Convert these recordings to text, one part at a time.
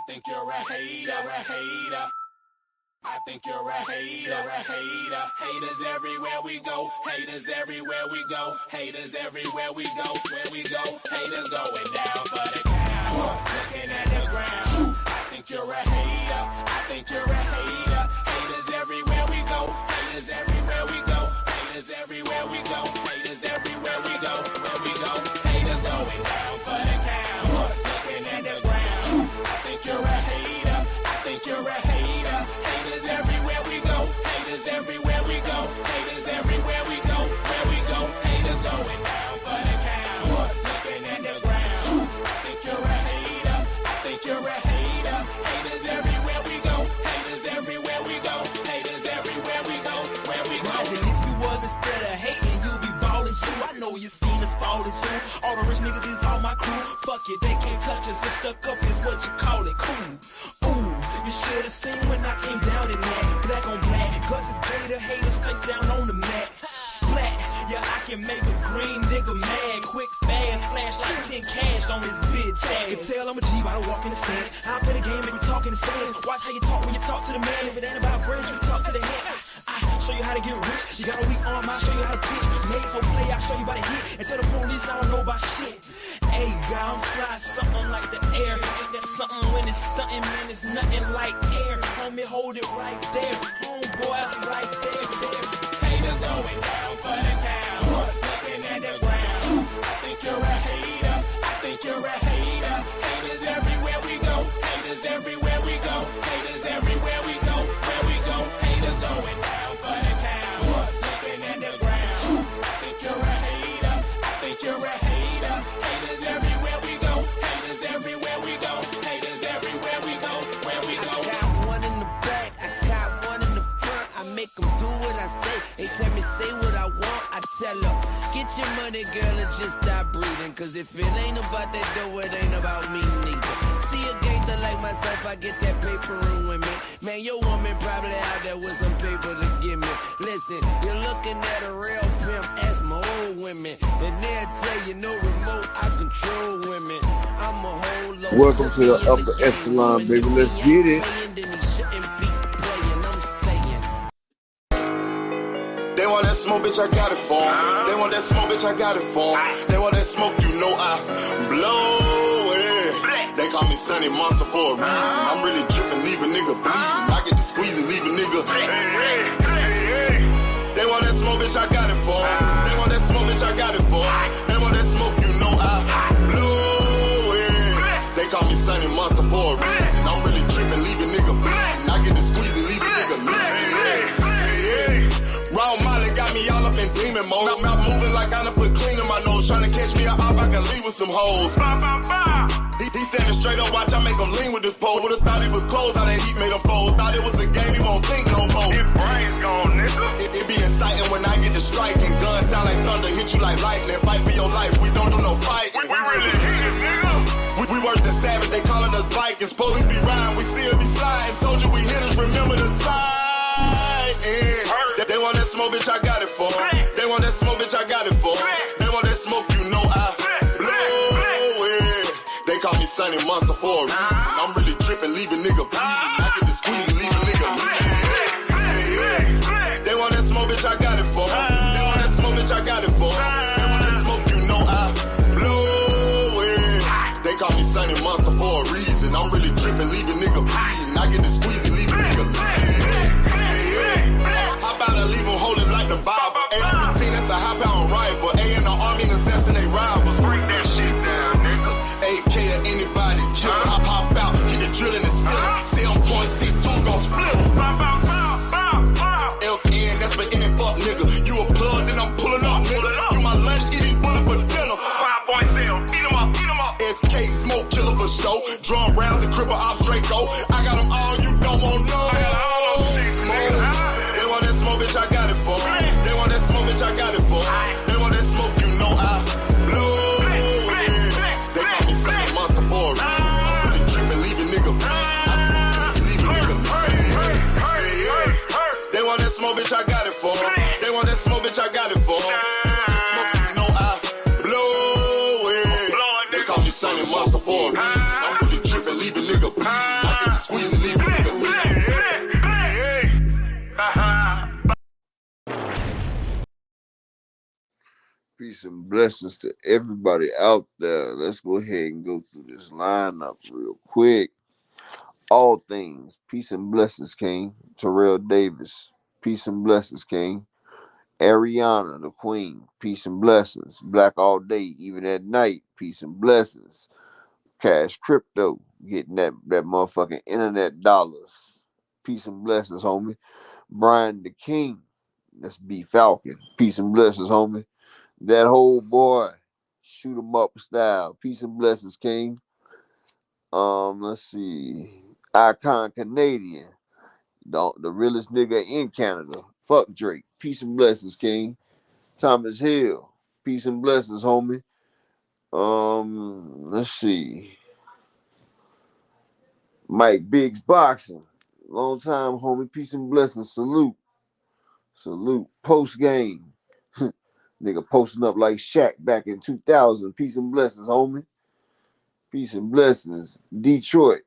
think you're a hater. I think you're a hater. Haters everywhere we go. Haters everywhere we go. Haters everywhere we go. Where we go, haters going down for the count. Looking at the ground. I think you're a hater. I think you're a hater. Haters everywhere we go. Haters everywhere we go. Haters everywhere we go. Haters everywhere we go. Where we go, haters going down for the count. Looking at the ground. I think you're a hater. I think you're a hater. Haters everywhere we go. Haters everywhere we go. Haters everywhere we go. Where we go, haters going down for the count. Looking at the ground. I think you're a hater. I think you're a hater. Haters everywhere we go. Haters everywhere we go. Haters everywhere we go. Where we go. And if you was instead of hating, you'd be ballin' too. I know you seen us fallin' too. All the rich niggas is all my crew. Fuck it, they can't touch us. If stuck up is what you call it. Cool. Ooh, you should've seen when I came down in that. Black on black, cause it's gator haters face down on the mat. Splat, yeah, I can make a green nigga mad. Quick, fast, flash like 10 cash on this bitch ass. You can tell I'm a G by the walk in the stands. I play the game, make me talk in the stands. Watch how you talk when you talk to the man. If it ain't about bread, you talk to the head. I show you how to get rich. You got a weak arm, I'll show you how to pitch. Made so play, I'll show you by the hit. And tell the police I don't know about shit. Hey, God, I'm fly, something like the air. Ain't that something when it's stunting, man? It's nothing like air. Homie, hold it right there. Homeboy, right there. Haters going down for the count. Looking at the ground. I think you're a hater. I think you're a hater. Haters everywhere we go. Haters everywhere we go. Haters everywhere we go. Where we go, haters going down for the count. Looking at the ground. I think you're a hater. I think you're a hater. Haters everywhere we go. Haters everywhere we go. Haters everywhere we go. Where we go. I got one in the back, I got one in the front. I make them do what I say. They tell me say what I want, I tell them get your money, girl, and just stop breathing. Cause if it ain't about that dough, it ain't about me neither. See a gangster like myself, I get that paper in with me. Man, your woman probably out there with some paper to give me. Listen, you're looking at a real pimp, ask my old women. And they'll tell you no remote, I control women. I'm a whole load. Welcome to the upper echelon, baby. Let's get it. They want that smoke, bitch, I got it for 'em. They want that smoke, bitch, I got it for 'em. They want that smoke, you know I blow it. They call me Sunny Monster for a reason. I'm really dripping, leave a nigga bleeding. I get to squeeze and leave a nigga. They want that smoke, bitch, I got it for 'em. They want that smoke, bitch, I got it for 'em. They want that smoke, you know I blow it. They call me Sunny Monster for a reason. I'm really dripping, leave a nigga bleeding. I get to squeeze and leave a nigga bleeding. Raw Molly got me all up in demon mode. Mouth moving like I done put clean in my nose. Trying to catch me up, I can leave with some hoes. He standing straight up, watch I make him lean with this pole. Would've thought he was close, how that heat made him fold. Thought it was a game, he won't think no more. His brain's gone, nigga. It be exciting when I get to striking. Guns sound like thunder, hit you like lightning. Fight for your life, we don't do no fighting. We really hit it, nigga. We worse than savage, they calling us Vikings. Police be riding, we still be sliding. Told you we hitters, remember the time. They want that smoke, bitch, I got it for 'em. They want that smoke, bitch, I got it for 'em. They want that smoke, you know I blow it. They call me Sunny Monster for a reason. I'm really dripping, leave a nigga bleeding. I get to squeeze and leave a nigga bleeding. They want that smoke, bitch, I got it for 'em. They want that smoke, bitch, I got it for 'em. They want that smoke, you know I blow it. They call me Sunny Monster for a reason. I'm really dripping, leave a nigga bleeding. I get to squeeze and leave a nigga bleeding. How about I leave them holding like the Bible? AR-15, that's a high-pound rifle. A in the army and assassinate rivals. Break that shit down, nigga. AK or anybody kill. Hop out, get the drilling and spilling. 7.62 gon' split 'em. LTN, that's for any fuck nigga. You a plug, then I'm pulling up, nigga. You my lunch, eat these bullets for dinner. 5.0, eat 'em up, eat 'em up. SK, smoke killer for show. Drum rounds and cripple ops Draco. I got 'em all, you don't want no. I got all those things, nigga. They want that smoke, bitch, I got it for 'em. They want that smoke, bitch, I got it for 'em. They want that smoke, you know I blow it. They call me Sunny Monster for a reason. I'm really dripping, leave a nigga bleeding. I can squeeze, leave a nigga bleeding. They want that smoke, bitch, I got it for 'em. They want that smoke, bitch, I got it for 'em. They want that smoke, you know I blow it. They call me Sunny Monster for a reason. I'm really dripping, leave a nigga bleeding. Peace and blessings to everybody out there. Let's go ahead and go through this lineup real quick. All things. Peace and blessings, King. Terrell Davis. Peace and blessings, King. Ariana, the Queen. Peace and blessings. Black all day, even at night. Peace and blessings. Cash Crypto. Getting that motherfucking internet dollars. Peace and blessings, homie. Brian the King. That's B Falcon. Peace and blessings, homie. That whole boy, shoot 'em up style. Peace and blessings, King. Let's see. Icon Canadian, the realest nigga in Canada. Fuck Drake. Peace and blessings, King. Thomas Hill. Peace and blessings, homie. Let's see. Mike Biggs Boxing. Long time, homie. Peace and blessings. Salute. Post game. Nigga posting up like Shaq back in 2000. Peace and blessings, homie. Peace and blessings. Detroit.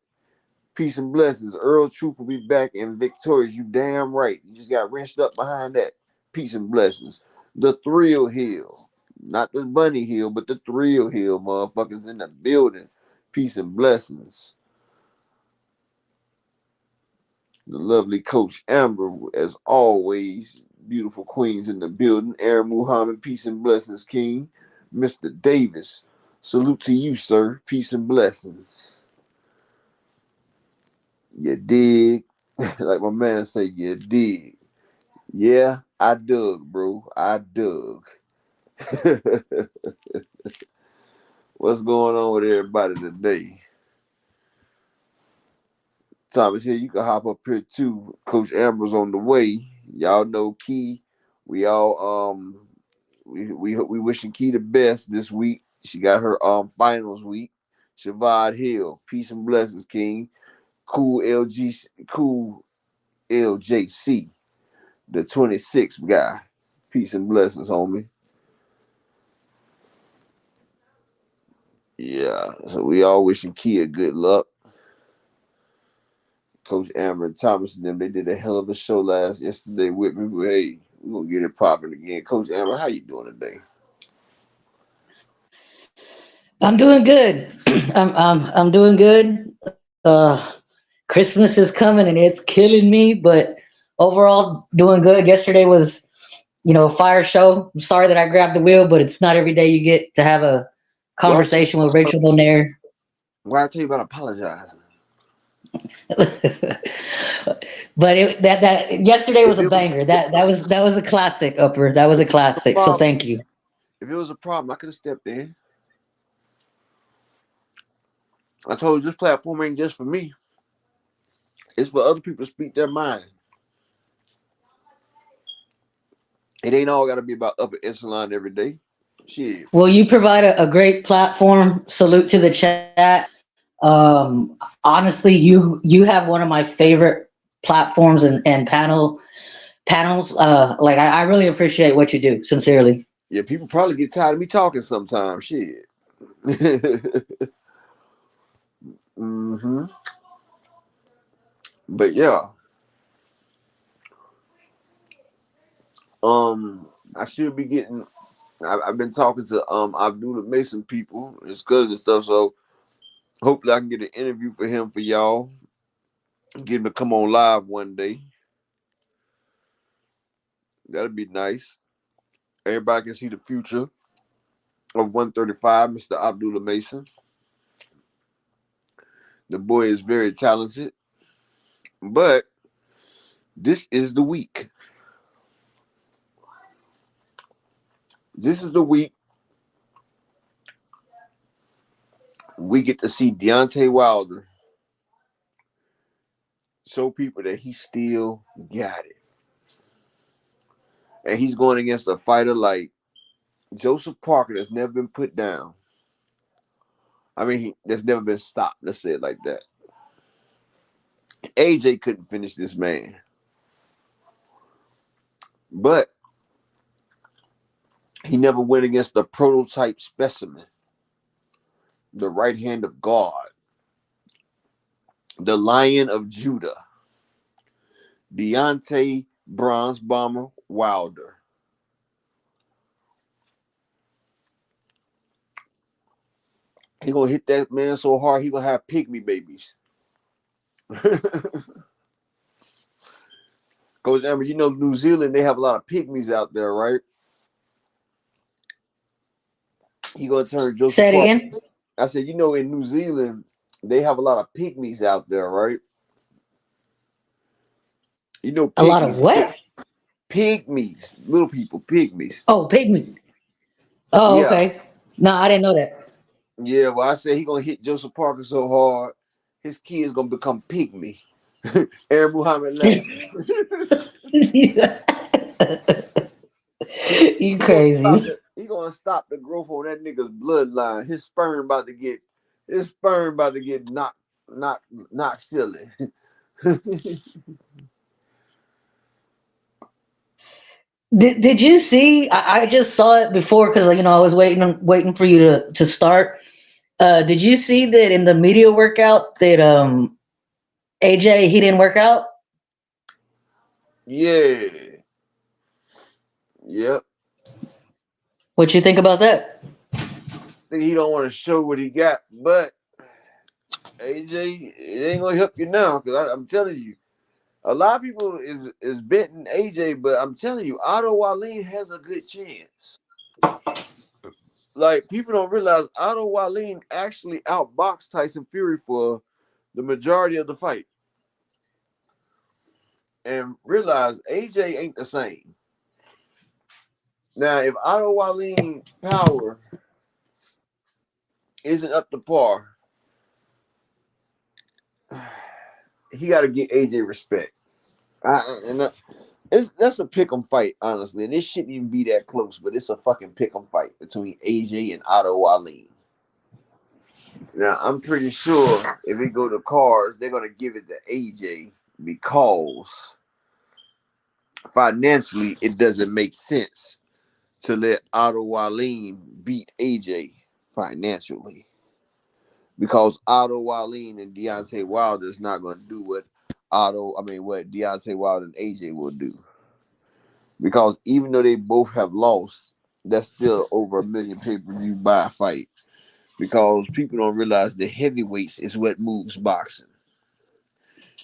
Peace and blessings. Earl Troop will be back and victorious. You damn right. You just got wrenched up behind that. Peace and blessings. The Thrill Hill. Not the Bunny Hill, but the Thrill Hill, motherfuckers in the building. Peace and blessings. The lovely Coach Amber, as always. Beautiful queens in the building. Aaron Muhammad, peace and blessings, King. Mr. Davis, salute to you, sir. Peace and blessings. You dig? Like my man say, you dig. Yeah, I dug, bro. I dug. What's going on with everybody today? Thomas here, you can hop up here too. Coach Amber's on the way. Y'all know Key. We all we wishing Key the best this week. She got her finals week. Shavard Hill, peace and blessings, King. Cool LJC, the 26th guy. Peace and blessings, homie. Yeah, so we all wishing Kia good luck. Coach Amber and Thomas and them, they did a hell of a show yesterday with me. But hey, we're gonna get it popping again. Coach Amber, how you doing today? I'm doing good. I'm doing good. Christmas is coming and it's killing me, but overall doing good. Yesterday was, a fire show. I'm sorry that I grabbed the wheel, but it's not every day you get to have a conversation with Rachel Bonaire. Why I tell you about apologizing? But that yesterday was a banger. That was a classic, Upper. That was a classic. So thank you. If it was a problem, I could have stepped in. I told you this platform ain't just for me. It's for other people to speak their mind. It ain't all got to be about upper echelon every day. Shit. Well, you provide a great platform. Salute to the chat. Honestly, you have one of my favorite platforms and panels. Like I really appreciate what you do. Sincerely. Yeah, people probably get tired of me talking sometimes. Shit. Mm-hmm. But yeah. I should be getting. I've been talking to Abdullah Mason people, his cousin and stuff. So hopefully I can get an interview for him for y'all. Get him to come on live one day. That'd be nice. Everybody can see the future of 135, Mr. Abdullah Mason. The boy is very talented. But this is the week. This is the week we get to see Deontay Wilder show people that he still got it. And he's going against a fighter like Joseph Parker that's never been put down. I mean, that's never been stopped. Let's say it like that. AJ couldn't finish this man. But he never went against the prototype specimen. The right hand of God. The Lion of Judah. Deontay Bronze Bomber Wilder. He gonna hit that man so hard he gonna have pygmy babies. Coach Amber, you know New Zealand, they have a lot of pygmies out there, right? He gonna turn Joseph Say it Parker. again. I said, you know, in New Zealand, they have a lot of pygmies out there, right? You know, A lot of pygmies, what? pygmies, little people, pygmies. Oh, pygmy. Oh, Yeah, okay. No, I didn't know that. yeah. Well, I said he gonna hit Joseph Parker so hard, his kids gonna become pygmy. Aaron Muhammad laughed. You crazy. He gonna stop the growth on that nigga's bloodline. His sperm about to get knocked silly. Did you see? I just saw it before because I was waiting for you to start. Did you see that in the media workout that AJ he didn't work out? Yeah. Yep. What you think about that? Think he don't want to show what he got, but AJ, it ain't gonna help you now because I'm telling you, a lot of people is betting AJ, but I'm telling you, Otto Wallin has a good chance. Like people don't realize Otto Wallin actually outboxed Tyson Fury for the majority of the fight, and realize AJ ain't the same. Now, if Otto Wallin power isn't up to par, he got to get AJ respect. That's a pick'em fight, honestly, and it shouldn't even be that close. But it's a fucking pick'em fight between AJ and Otto Wallin. Now, I'm pretty sure if it go to cards, they're gonna give it to AJ because financially it doesn't make sense to let Otto Wallin beat AJ financially. Because Otto Wallin and Deontay Wilder is not going to do what Deontay Wilder and AJ will do. Because even though they both have lost, that's still over 1 million pay-per-view buy fight. Because people don't realize the heavyweights is what moves boxing.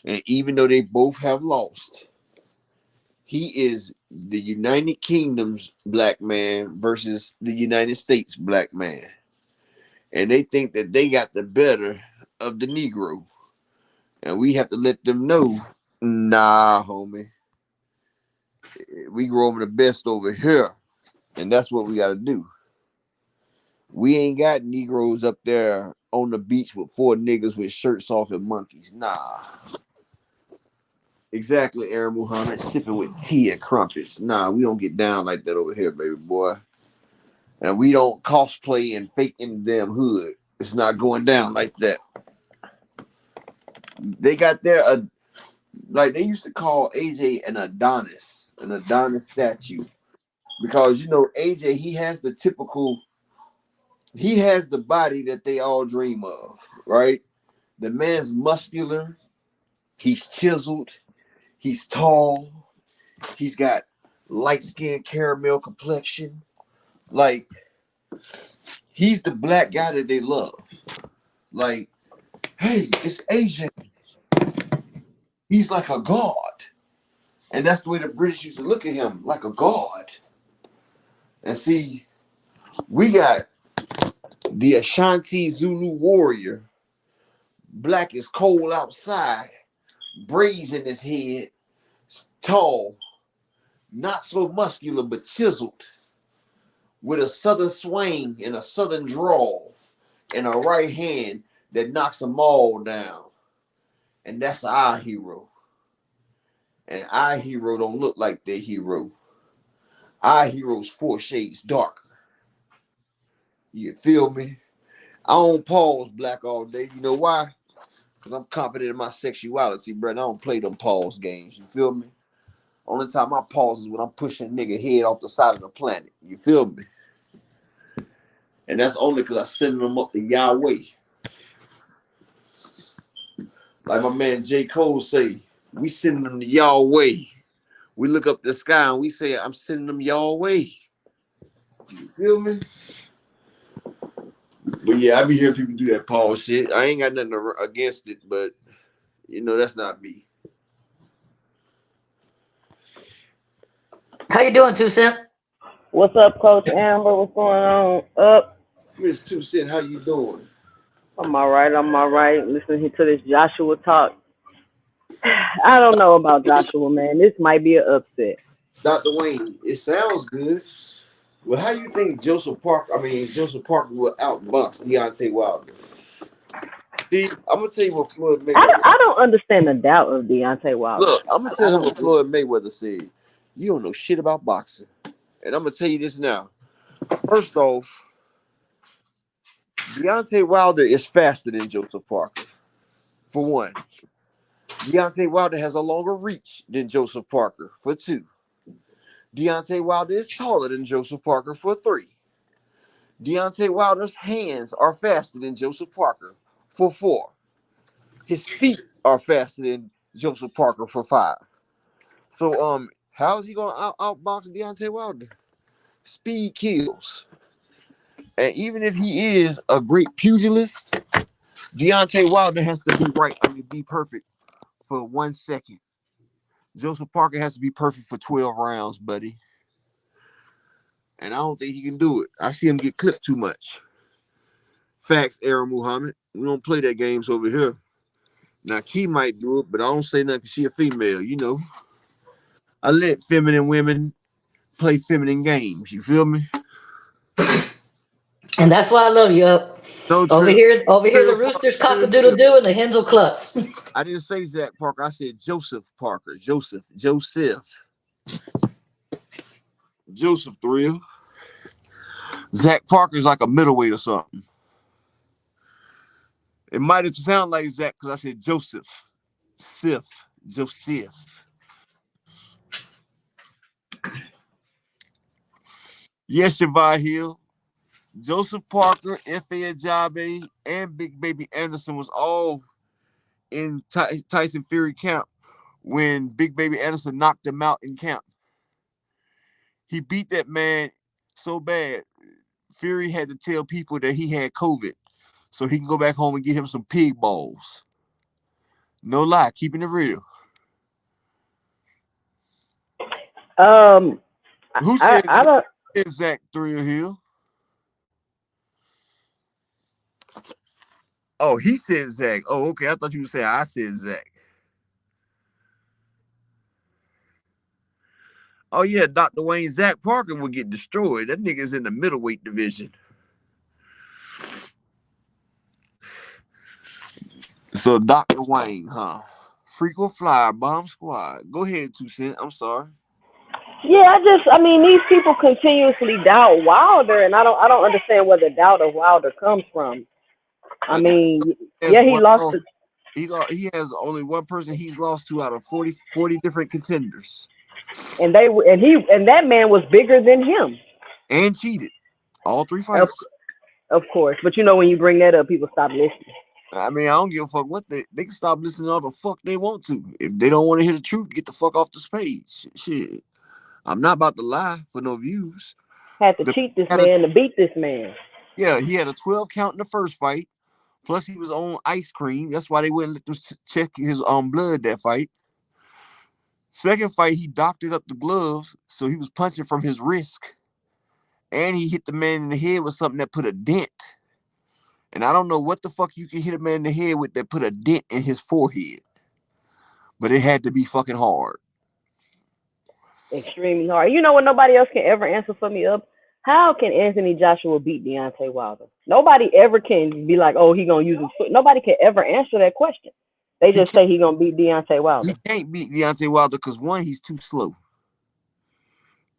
And even though they both have lost, he is the United Kingdom's black man versus the United States black man. And they think that they got the better of the Negro. And we have to let them know, nah, homie. We growing the best over here. And that's what we got to do. We ain't got Negroes up there on the beach with 4 niggas with shirts off and monkeys. Nah. Exactly, Aaron Muhammad, sipping with tea and crumpets. Nah, we don't get down like that over here, baby boy. And we don't cosplay and fake in the damn hood. It's not going down like that. They got like they used to call AJ an Adonis statue. Because, AJ, he has the body that they all dream of, right? The man's muscular, he's chiseled, he's tall, he's got light-skinned caramel complexion. Like, he's the black guy that they love. Like, hey, it's AJ. He's like a god. And that's the way the British used to look at him, like a god. And see, we got the Ashanti Zulu warrior, black as coal outside, braids in his head, tall, not so muscular but chiseled, with a southern swing and a southern drawl, and a right hand that knocks them all down. And that's our hero. And our hero don't look like their hero. Our hero's 4 shades darker. You feel me? I don't pause black all day. You know why? Because I'm confident in my sexuality, bro. I don't play them pause games. You feel me? Only time I pause is when I'm pushing a nigga head off the side of the planet. You feel me? And that's only because I send them up to Yahweh. Like my man J. Cole say, we send them to Yahweh. We look up the sky and we say, I'm sending them Yahweh. You feel me? But yeah, I be hearing people do that Paul shit. I ain't got nothing against it, but that's not me. How you doing, 2 Cent? What's up, Coach Amber? What's going on? Up. Miss 2 Cent, how you doing? I'm all right. I'm all right. Listening to this Joshua talk. I don't know about Joshua, man. This might be an upset. Dr. Wayne, it sounds good. Well, how you think Joseph Parker will outbox Deontay Wilder? See, I'm gonna tell you what Floyd Mayweather. I don't understand the doubt of Deontay Wilder. Look, I'm gonna tell him what Floyd Mayweather said. You don't know shit about boxing, and I'm gonna tell you this now. First off, Deontay Wilder is faster than Joseph Parker. For one, Deontay Wilder has a longer reach than Joseph Parker. For two, Deontay Wilder is taller than Joseph Parker. For three, Deontay Wilder's hands are faster than Joseph Parker. For four, his feet are faster than Joseph Parker. For five. So how is he gonna outbox Deontay Wilder? Speed kills. And even if he is a great pugilist, Deontay Wilder has to be perfect for 1 second. Joseph Parker has to be perfect for 12 rounds, buddy. And I don't think he can do it. I see him get clipped too much. Facts, Aaron Muhammad. We don't play that games over here. Now, Key might do it, but I don't say nothing because she a female, I let feminine women play feminine games. You feel me? And that's why I love you. No Over here, the roosters cock-a-doodle-doo and the hens will cluck. I didn't say Zach Parker. I said Joseph Parker. Joseph Thrill. Zach Parker's like a middleweight or something. It might have sounded like Zach because I said Joseph. Joseph. Yes, Shavai Hill. Joseph Parker, F.A. Ajabe, and Big Baby Anderson was all in Tyson Fury camp when Big Baby Anderson knocked him out in camp. He beat that man so bad, Fury had to tell people that he had COVID so he can go back home and get him some pig balls. No lie, keeping it real. Who said Zach Thrill Hill? Oh, he said Zach. Oh, okay. I thought you were saying I said Zach. Oh, yeah, Dr. Wayne, Zach Parker will get destroyed. That nigga's in the middleweight division. So, Dr. Wayne, huh? Frequent flyer, bomb squad. Go ahead, 2 Cent. I'm sorry. Yeah, these people continuously doubt Wilder, and I don't understand where the doubt of Wilder comes from. I mean, yeah, he lost. He has only one person he's lost to out of 40 different contenders. And that man was bigger than him. And cheated. All 3 fights. Of course. But when you bring that up, people stop listening. I mean, I don't give a fuck what they can stop listening to all the fuck they want to. If they don't want to hear the truth, get the fuck off the stage. Shit. I'm not about to lie for no views. Had to cheat this man to beat this man. Yeah, he had a 12 count in the first fight. Plus, he was on ice cream. That's why they wouldn't let them check his blood that fight. Second fight, he doctored up the gloves, so he was punching from his wrist. And he hit the man in the head with something that put a dent. And I don't know what the fuck you can hit a man in the head with that put a dent in his forehead. But it had to be fucking hard. Extremely hard. You know what nobody else can ever answer for me up? How can Anthony Joshua beat Deontay Wilder? Nobody ever can be like, oh, he gonna use his foot. Nobody can ever answer that question. They just say he gonna beat Deontay Wilder. He can't beat Deontay Wilder because one, he's too slow.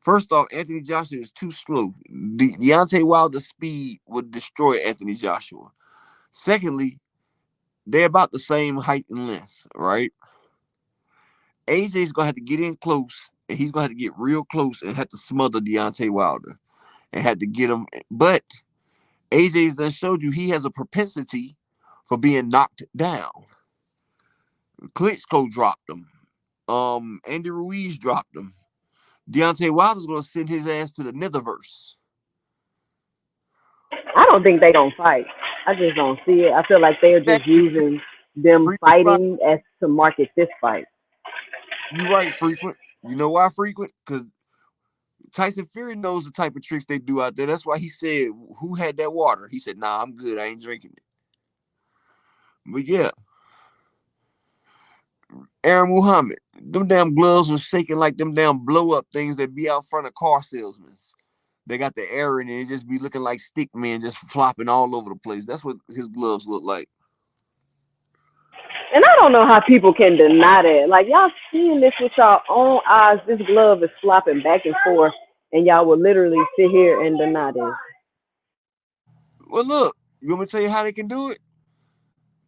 First off, Anthony Joshua is too slow. Deontay Wilder's speed would destroy Anthony Joshua. Secondly, they're about the same height and length, right? AJ's gonna have to get in close, and he's gonna have to get real close and have to smother Deontay Wilder and had to get him. But AJ's done showed you he has a propensity for being knocked down. Klitschko dropped him. Andy Ruiz dropped him. Deontay Wilder's gonna send his ass to the netherverse. I don't think they don't fight. I just don't see it. I feel like they're just Exactly. using them Frequent, right. fighting as to market this fight. You right, frequent. You know why frequent? Because Tyson Fury knows the type of tricks they do out there. That's why he said, "Who had that water?" He said, "Nah, I'm good. I ain't drinking it." But yeah, Aaron Muhammad, them damn gloves was shaking like them damn blow up things that be out front of car salesmen. They got the air in it, it just be looking like stick men just flopping all over the place. That's what his gloves look like. And I don't know how people can deny that. Like y'all seeing this with y'all own eyes. This glove is flopping back and forth, and y'all will literally sit here and deny this. Well, look, you want me to tell you how they can do it?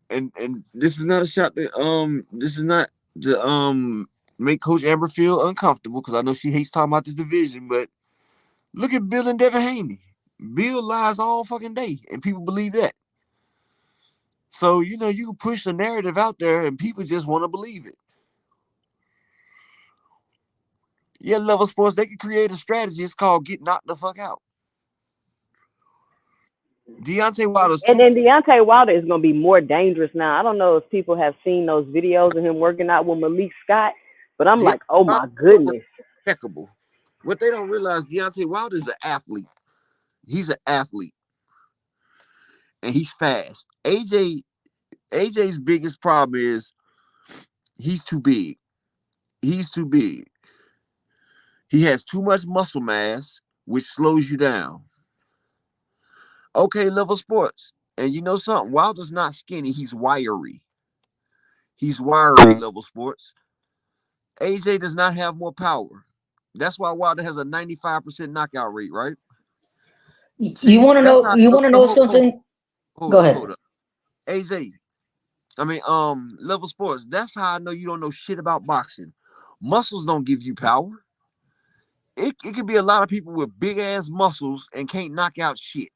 And this is not a shot that this is not to make Coach Amber feel uncomfortable because I know she hates talking about this division, but look at Bill and Devin Haney. Bill lies all fucking day, and people believe that. So you know you can push the narrative out there, and people just want to believe it. Yeah, Level Sports, they can create a strategy. It's called get knocked the fuck out. Deontay Wilder's And two. then Deontay Wilder is going to be more dangerous now. I don't know if people have seen those videos of him working out with Malik Scott, but I'm Deontay like, oh Wilder's my goodness. impeccable. What they don't realize, Deontay Wilder is an athlete. He's an athlete, and he's fast. AJ's biggest problem is he's too big. He's too big. He has too much muscle mass, which slows you down. Okay, Level Sports. And you know something? Wilder's not skinny. He's wiry. He's wiry, Level Sports. AJ does not have more power. That's why Wilder has a 95% knockout rate, right? You See, want to that's know? how. You want to know Hold, hold, something? hold Go up, ahead. hold up. AJ, Level Sports. That's how I know you don't know shit about boxing. Muscles don't give you power. It could be a lot of people with big ass muscles and can't knock out shit.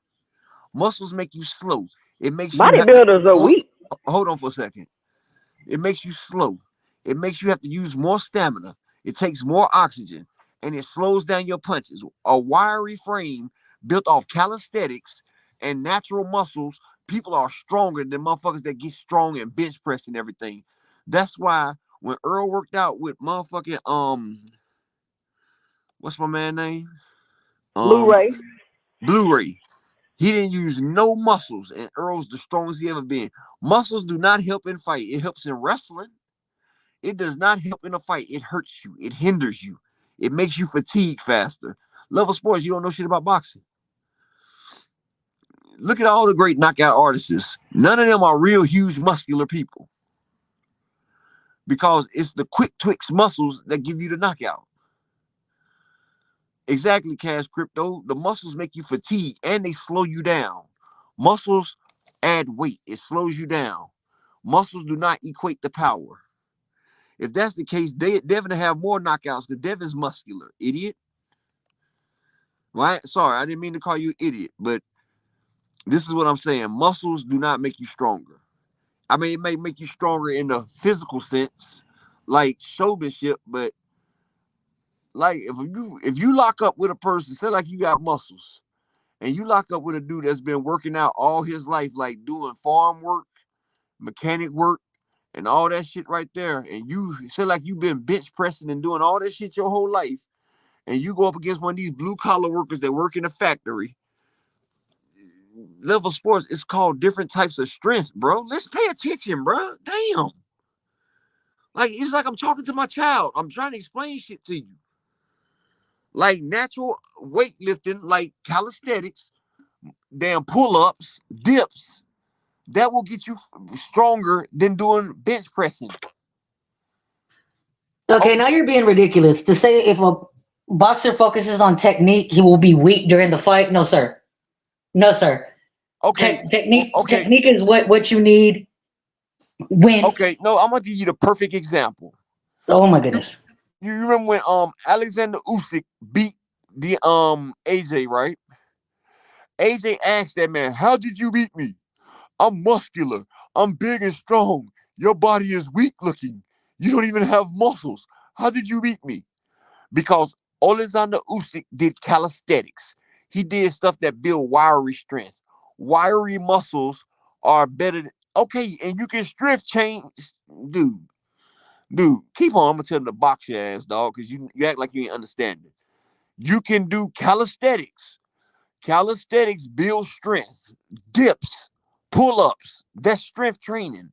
Muscles make you slow. It makes you have to. Bodybuilders are weak. Hold on for a second. It makes you slow. It makes you have to use more stamina. It takes more oxygen and it slows down your punches. A wiry frame built off calisthenics and natural muscles, people are stronger than motherfuckers that get strong and bench press and everything. That's why when Earl worked out with motherfucking what's my man name? Um Blu-ray. Blu-ray. He didn't use no muscles, and Earl's the strongest he ever been. Muscles do not help in fight. It helps in wrestling. It does not help in a fight. It hurts you. It hinders you. It makes you fatigue faster. Level Sports, you don't know shit about boxing. Look at all the great knockout artists. None of them are real huge muscular people because it's the quick twitch muscles that give you the knockout. Exactly, Cash Crypto. The muscles make you fatigue and they slow you down. Muscles add weight. It slows you down. Muscles do not equate to power. If that's the case, Devin to have more knockouts because Devin's muscular. Idiot. Right? Sorry, I didn't mean to call you idiot, but this is what I'm saying. Muscles do not make you stronger. I mean, it may make you stronger in the physical sense, like showmanship, but like if you lock up with a person, say like you got muscles, and you lock up with a dude that's been working out all his life, like doing farm work, mechanic work, and all that shit right there, and you say like you've been bench pressing and doing all that shit your whole life, and you go up against one of these blue collar workers that work in a factory, Level Sports, it's called different types of strength, bro. Let's pay attention, bro. Damn. Like, it's like I'm talking to my child. I'm trying to explain shit to you. Like natural weightlifting, like calisthenics, damn pull-ups, dips, that will get you stronger than doing bench pressing. Okay, Oh, now you're being ridiculous. To say if a boxer focuses on technique, he will be weak during the fight. No, sir. No, sir. okay. Okay. Technique is what you need when. Okay. No, I'm gonna give you the perfect example. Oh my You goodness. you remember when Alexander Usyk beat the AJ, right? AJ asked that man, "How did you beat me? I'm muscular. I'm big and strong. Your body is weak looking. You don't even have muscles. How did you beat me?" Because Alexander Usyk did calisthenics. He did stuff that build wiry strength. wiry muscles are better than, okay, and you can strength change, dude. Dude, keep on. I'm gonna tell them to box your ass, dog, because you act like you ain't understanding. You can do calisthenics. Calisthenics build strength, dips, pull-ups. That's strength training.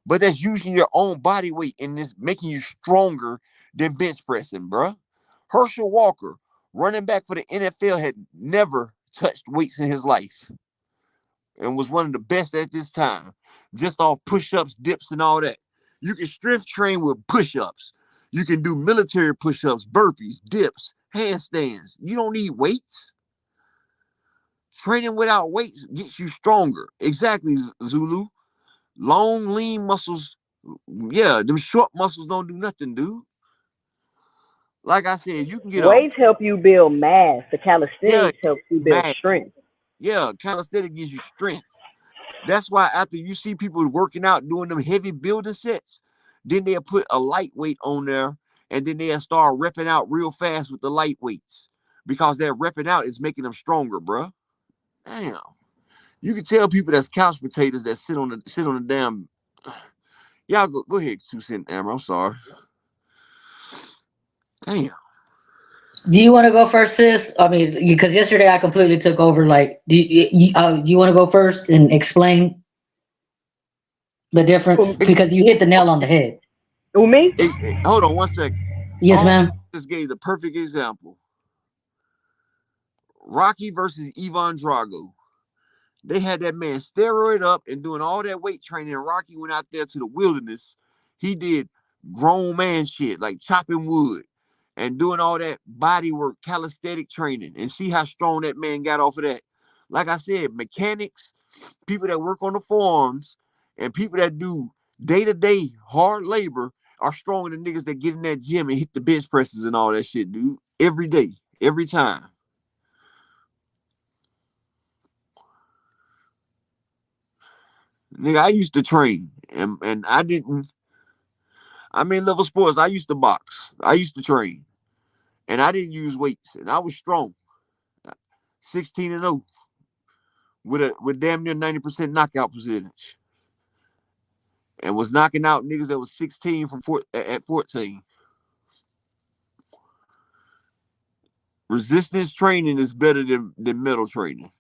But that's using your own body weight and this making you stronger than bench pressing, bruh. Herschel Walker, running back for the NFL, had never touched weights in his life and was one of the best at this time, just off push-ups, dips, and all that. You can strength train with push-ups. You can do military push-ups, burpees, dips, handstands. You don't need weights. Training without weights gets you stronger. Exactly, Zulu. Long, lean muscles, yeah, them short muscles don't do nothing, dude. Like I said, you can get a, Weights help you build mass. The yeah, calisthenics helps you build mad. strength. Yeah, calisthenics gives you strength. That's why after you see people working out doing them heavy building sets, then they'll put a lightweight on there and then they'll start repping out real fast with the lightweights because that repping out is making them stronger, bruh. Damn. You can tell people that's couch potatoes that sit on the damn. Y'all go ahead, 2 cent Amber. I'm sorry. Damn. Do you want to go first, sis? I mean, because yesterday I completely took over. Like, do you want to go first and explain the difference? Who, Because you hit the nail on the head. who me? Hey, hold on 1 second. Yes, All ma'am. just gave the perfect example. Rocky versus Ivan Drago. They had that man steroid up and doing all that weight training. And Rocky went out there to the wilderness. He did grown man shit like chopping wood and doing all that body work, calisthenic training, and see how strong that man got off of that. Like I said, mechanics, people that work on the farms, and people that do day-to-day hard labor are stronger than niggas that get in that gym and hit the bench presses and all that shit, dude. Every day, every time. Nigga, I used to train and I didn't. I mean, level sports. I used to box. I used to train, and I didn't use weights, and I was strong, 16-0 with damn near 90% knockout percentage, and was knocking out niggas that was 16 at 14. Resistance training is better than metal training.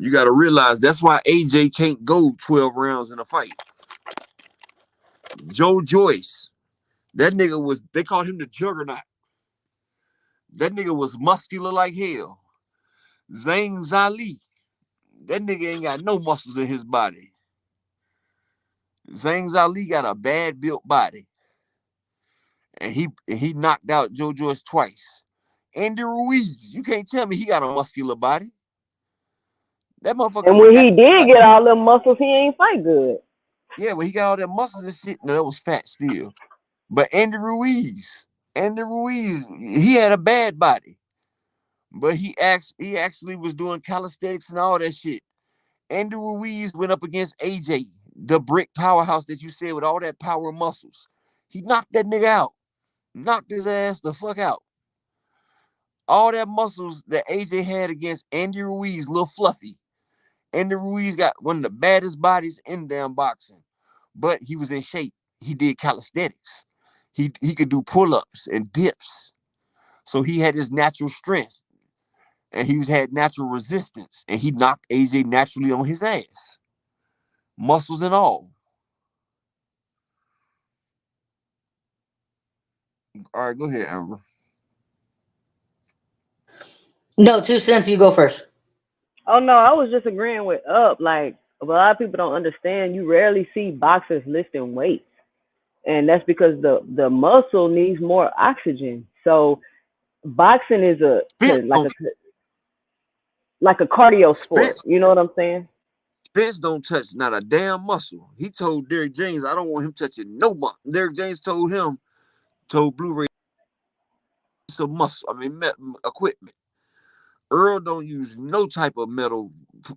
You got to realize that's why AJ can't go 12 rounds in a fight. Joe Joyce, that nigga was, they called him the juggernaut. That nigga was muscular like hell. Zhang Zali, that nigga ain't got no muscles in his body. Zhang Zali got a bad built body. And he knocked out Joe Joyce twice. Andy Ruiz, you can't tell me he got a muscular body. That And motherfucker when got, he did get all them muscles, he ain't fight good. yeah, when he got all that muscles and shit, no, that was fat still. But Andy Ruiz, he had a bad body. But he actually was doing calisthenics and all that shit. Andy Ruiz went up against AJ, the brick powerhouse that you said with all that power and muscles. He knocked that nigga out. Knocked his ass the fuck out. All that muscles that AJ had against Andy Ruiz, little fluffy. Andy Ruiz got one of the baddest bodies in damn boxing. But he was in shape. He did calisthenics. He could do pull-ups and dips. So he had his natural strength. And he had natural resistance. And he knocked AJ naturally on his ass. Muscles and all. All right, go ahead, Amber. No, 2 cents. You go first. Oh no, I was just agreeing with Up. Like a lot of people don't understand. You rarely see boxers lifting weights, and that's because the muscle needs more oxygen. So boxing is Spence don't, like a cardio sport. Spence, You know what I'm saying? Spence don't touch not a damn muscle. He told Derrick James, I don't want him touching no muscle. Derrick James told Blu-ray some muscle. I mean, equipment. Earl don't use no type of metal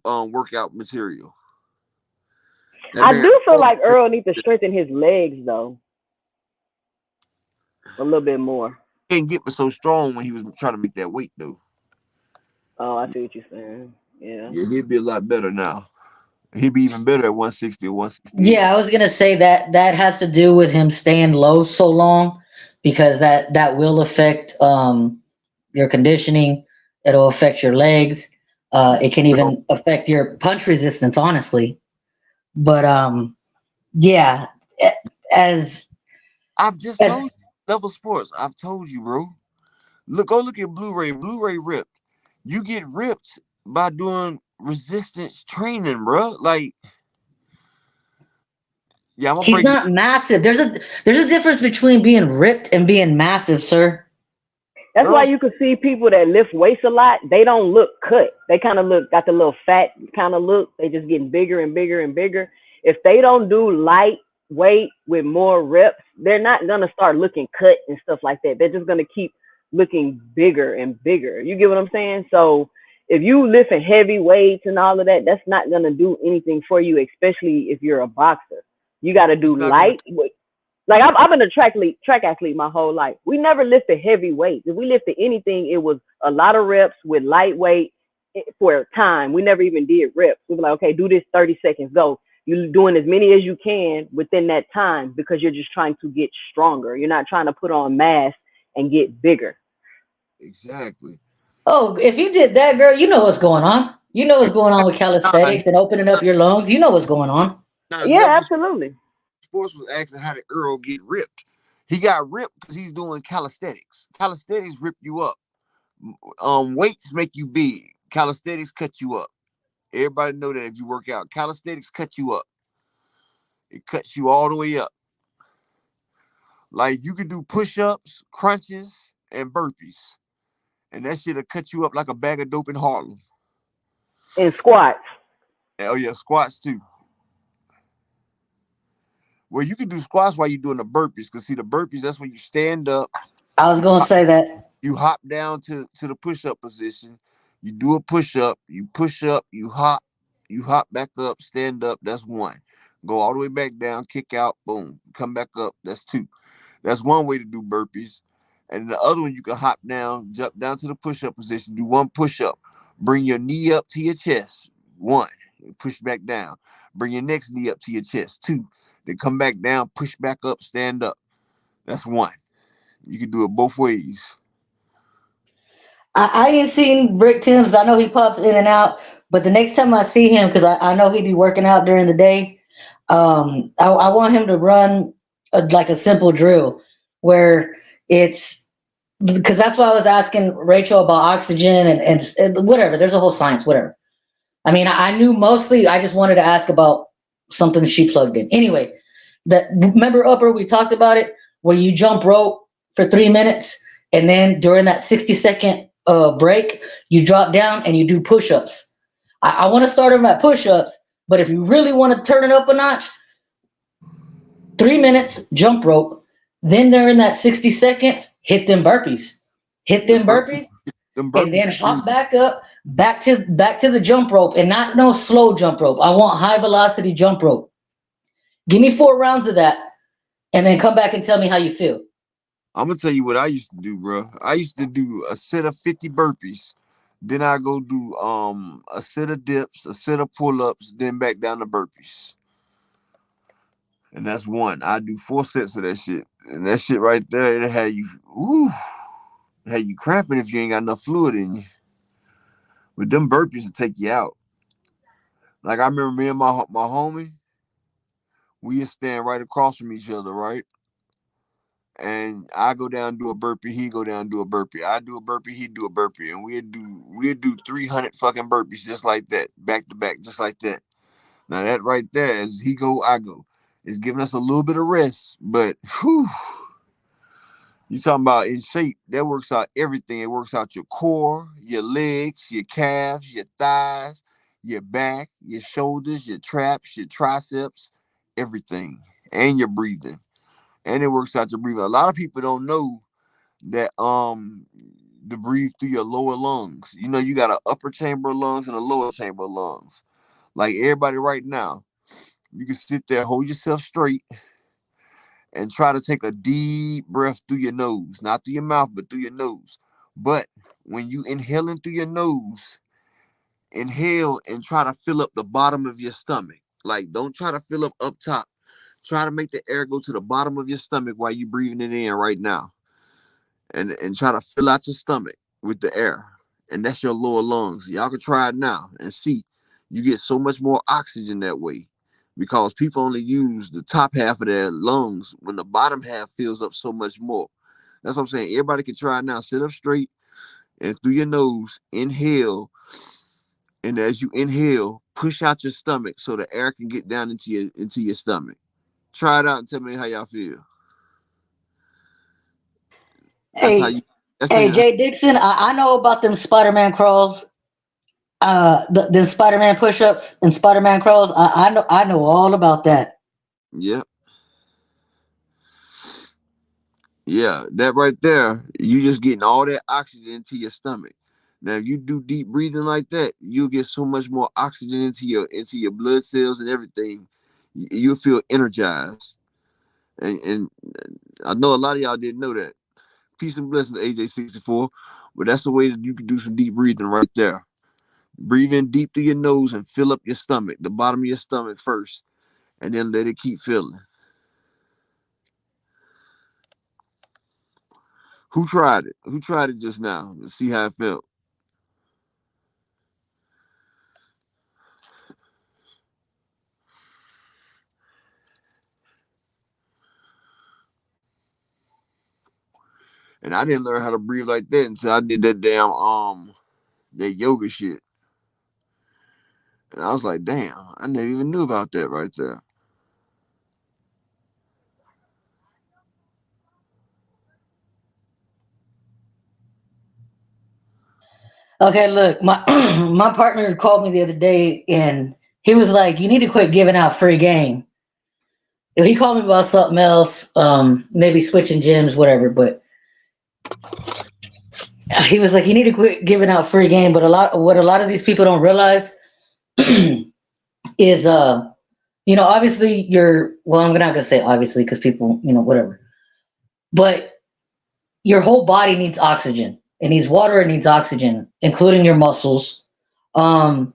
workout material. That I man, do feel like Earl needs to strengthen his legs though a little bit more. can't get but so strong when he was trying to make that weight though. Oh, I see what you're saying. Yeah. Yeah, he'd be a lot better now. He'd be even better at 160 or 168. Yeah, I was gonna say that that has to do with him staying low so long, because that will affect your conditioning. It'll affect your legs. It can even affect your punch resistance, honestly. But yeah, a- as I've just as told you, Level Sports. I've told you, bro. Go look at Blu-ray. Blu-ray ripped. You get ripped by doing resistance training, bro. Like, yeah, I'm gonna he's break it. not massive. There's a difference between being ripped and being massive, sir. That's why Earl's you can see people that lift weights a lot. They don't look cut. They kind of look got the little fat kind of look. They just getting bigger and bigger and bigger. If they don't do light weight with more reps, they're not gonna start looking cut and stuff like that. They're just gonna keep looking bigger and bigger. You get what I'm saying? So if you lifting heavy weights and all of that, that's not gonna do anything for you, especially if you're a boxer. You got to it's do not gonna. light. Like I've been a track athlete my whole life. We never lifted heavy weights. If we lifted anything, it was a lot of reps with lightweight for time. We never even did reps. We were like, okay, do this 30 seconds, go. You're doing as many as you can within that time because you're just trying to get stronger. You're not trying to put on mass and get bigger. Exactly. Oh, if you did that, girl, you know what's going on. You know what's going on with Nah, calisthenics and opening up your lungs. You know what's going on. Yeah, Level absolutely. Sports was asking how did Earl get ripped. He got ripped because he's doing calisthenics. Calisthenics rip you up. Weights make you big. Calisthenics cut you up. Everybody know that if you work out, calisthenics cut you up. It cuts you all the way up. Like you can do push-ups, crunches, and burpees, and that shit'll cut you up like a bag of dope in Harlem. And squats. Oh yeah, squats too. Well, you can do squats while you're doing the burpees, because see the burpees, that's when you stand up, I was you gonna hop, say that. you hop down to the push-up position, you do a push-up, you push up, you hop back up, stand up, that's one. Go all the way back down, kick out, boom, come back up, that's two. That's one way to do burpees. And the other one, you can hop down, jump down to the push-up position, do one push-up, bring your knee up to your chest, one, push back down, bring your next knee up to your chest, two, then come back down, push back up, stand up. That's one. You can do it both ways. I ain't seen Rick Timms. I know he pops in and out, but the next time I see him, because I know he be working out during the day, I want him to run like a simple drill where it's because that's why I was asking Rachel about oxygen and whatever. There's a whole science, whatever. I mean, I knew mostly. I just wanted to ask about something she plugged in. Anyway, that remember upper we talked about it where you jump rope for 3 minutes and then during that 60-second break you drop down and you do push-ups. I want to start them at push-ups, but if you really want to turn it up a notch, 3 minutes jump rope, then during that 60 seconds hit Them them burpees, burpees, them and burpees then are hop easy. back up, back to the jump rope, and not no slow jump rope. I want high velocity jump rope. Give me 4 rounds of that, and then come back and tell me how you feel. I'm gonna tell you what I used to do, bro. I used to do a set of 50 burpees. Then I go do a set of dips, a set of pull-ups, then back down to burpees. And that's one. I do 4 sets of that shit. And that shit right there, it had you had you cramping if you ain't got enough fluid in you. But them burpees will take you out. Like I remember me and my homie, we used to stand right across from each other, right? And I go down and do a burpee, he go down and do a burpee. I do a burpee, he do a burpee, and we'd do 300 fucking burpees just like that, back to back, just like that. Now that right there, as he go, I go. It's giving us a little bit of rest, but whew, you talking about in shape, that works out everything. It works out your core, your legs, your calves, your thighs, your back, your shoulders, your traps, your triceps, everything, and your breathing. And it works out your breathing. A lot of people don't know that to breathe through your lower lungs. You know, you got an upper chamber of lungs and a lower chamber of lungs. Like everybody right now, you can sit there, hold yourself straight, and try to take a deep breath through your nose, not through your mouth, but through your nose. But when you inhaling through your nose, inhale and try to fill up the bottom of your stomach. Like, don't try to fill up top. Try to make the air go to the bottom of your stomach while you breathing it in right now, and try to fill out your stomach with the air, and that's your lower lungs. Y'all can try it now and see. You get so much more oxygen that way, because people only use the top half of their lungs when the bottom half fills up so much more. That's what I'm saying. Everybody can try it now. Sit up straight and through your nose, inhale, and as you inhale, push out your stomach so the air can get down into your stomach. Try it out and tell me how y'all feel. That's how Hey, you. That's how hey, you. Jay Dixon, I know about them Spider-Man crawls, them Spider-Man push-ups and Spider-Man crawls. I know all about that. Yeah, yeah. That right there, you just getting all that oxygen into your stomach. Now, if you do deep breathing like that, you'll get so much more oxygen into your blood cells and everything. You'll feel energized. And I know a lot of y'all didn't know that. Peace and blessings, AJ64. But that's the way that you can do some deep breathing right there. Breathe in deep through your nose and fill up your stomach, the bottom of your stomach first, and then let it keep filling. Who tried it? Who tried it just now? Let's see how it felt. And I didn't learn how to breathe like that until I did that damn that yoga shit. And I was like, damn, I never even knew about that right there. Okay, look, my my partner called me the other day and he was like, "You need to quit giving out free game." He called me about something else, maybe switching gyms, whatever. But he was like, "You need to quit giving out free game." But what a lot of these people don't realize is, obviously you're. Well, I'm not gonna say obviously because people, whatever. But your whole body needs oxygen. It needs water. It needs oxygen, including your muscles. Um,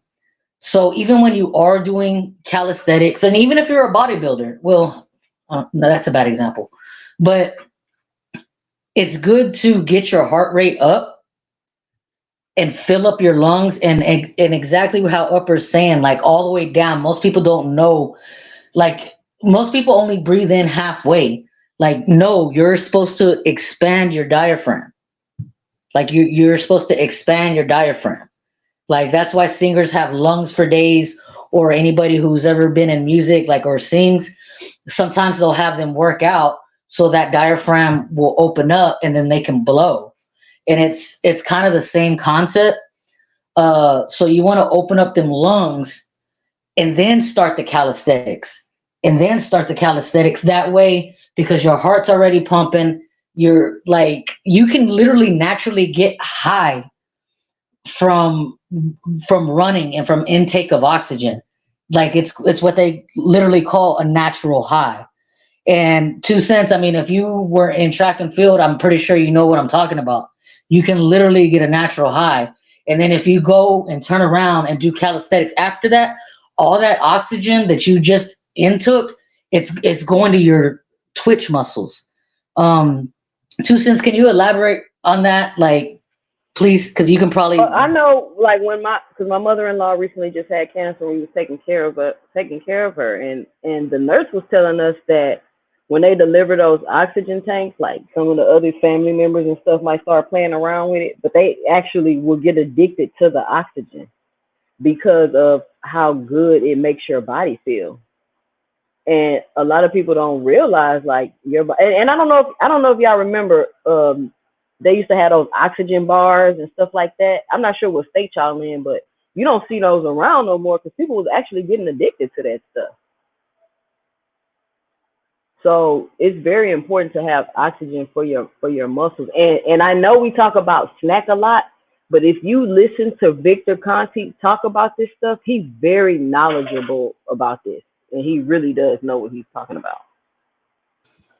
So even when you are doing calisthenics, and even if you're a bodybuilder, well, no, that's a bad example, but it's good to get your heart rate up and fill up your lungs, and exactly how Upper's saying, like all the way down. Most people don't know, like most people only breathe in halfway. Like, no, you're supposed to expand your diaphragm. Like you're supposed to expand your diaphragm. Like that's why singers have lungs for days, or anybody who's ever been in music, like, or sings, sometimes they'll have them work out so that diaphragm will open up and then they can blow. And it's kind of the same concept. So you want to open up them lungs and then start the calisthenics. And then start the calisthenics that way, because your heart's already pumping. You're like, you can literally naturally get high from running and from intake of oxygen. Like it's what they literally call a natural high. And 2 cents, I mean, if you were in track and field, I'm pretty sure you know what I'm talking about. You can literally get a natural high. And then if you go and turn around and do calisthenics after that, all that oxygen that you just intook, it's going to your twitch muscles. 2 cents, can you elaborate on that? Like, please, because you can probably. I know, like because my mother-in-law recently just had cancer. We was taking care of her, and the nurse was telling us that when they deliver those oxygen tanks, like some of the other family members and stuff might start playing around with it, but they actually will get addicted to the oxygen because of how good it makes your body feel. And a lot of people don't realize, like, and I don't know if y'all remember, they used to have those oxygen bars and stuff like that. I'm not sure what state y'all in, but you don't see those around no more because people was actually getting addicted to that stuff. So it's very important to have oxygen for your muscles. And I know we talk about snack a lot, but if you listen to Victor Conti talk about this stuff, he's very knowledgeable about this, and he really does know what he's talking about.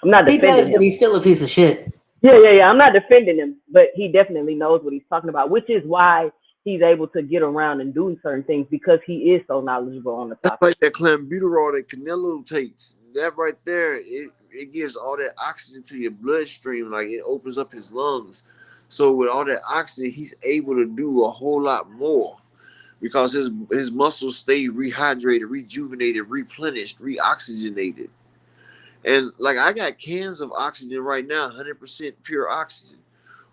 I'm not He defending does, but him. he's still a piece of shit. Yeah. I'm not defending him, but he definitely knows what he's talking about, which is why he's able to get around and do certain things because he is so knowledgeable on the That's topic. like that clenbuterol that Canelo takes. That right there, it gives all that oxygen to your bloodstream. Like it opens up his lungs. So with all that oxygen, he's able to do a whole lot more because his muscles stay rehydrated, rejuvenated, replenished, reoxygenated. And like I got cans of oxygen right now, 100% pure oxygen.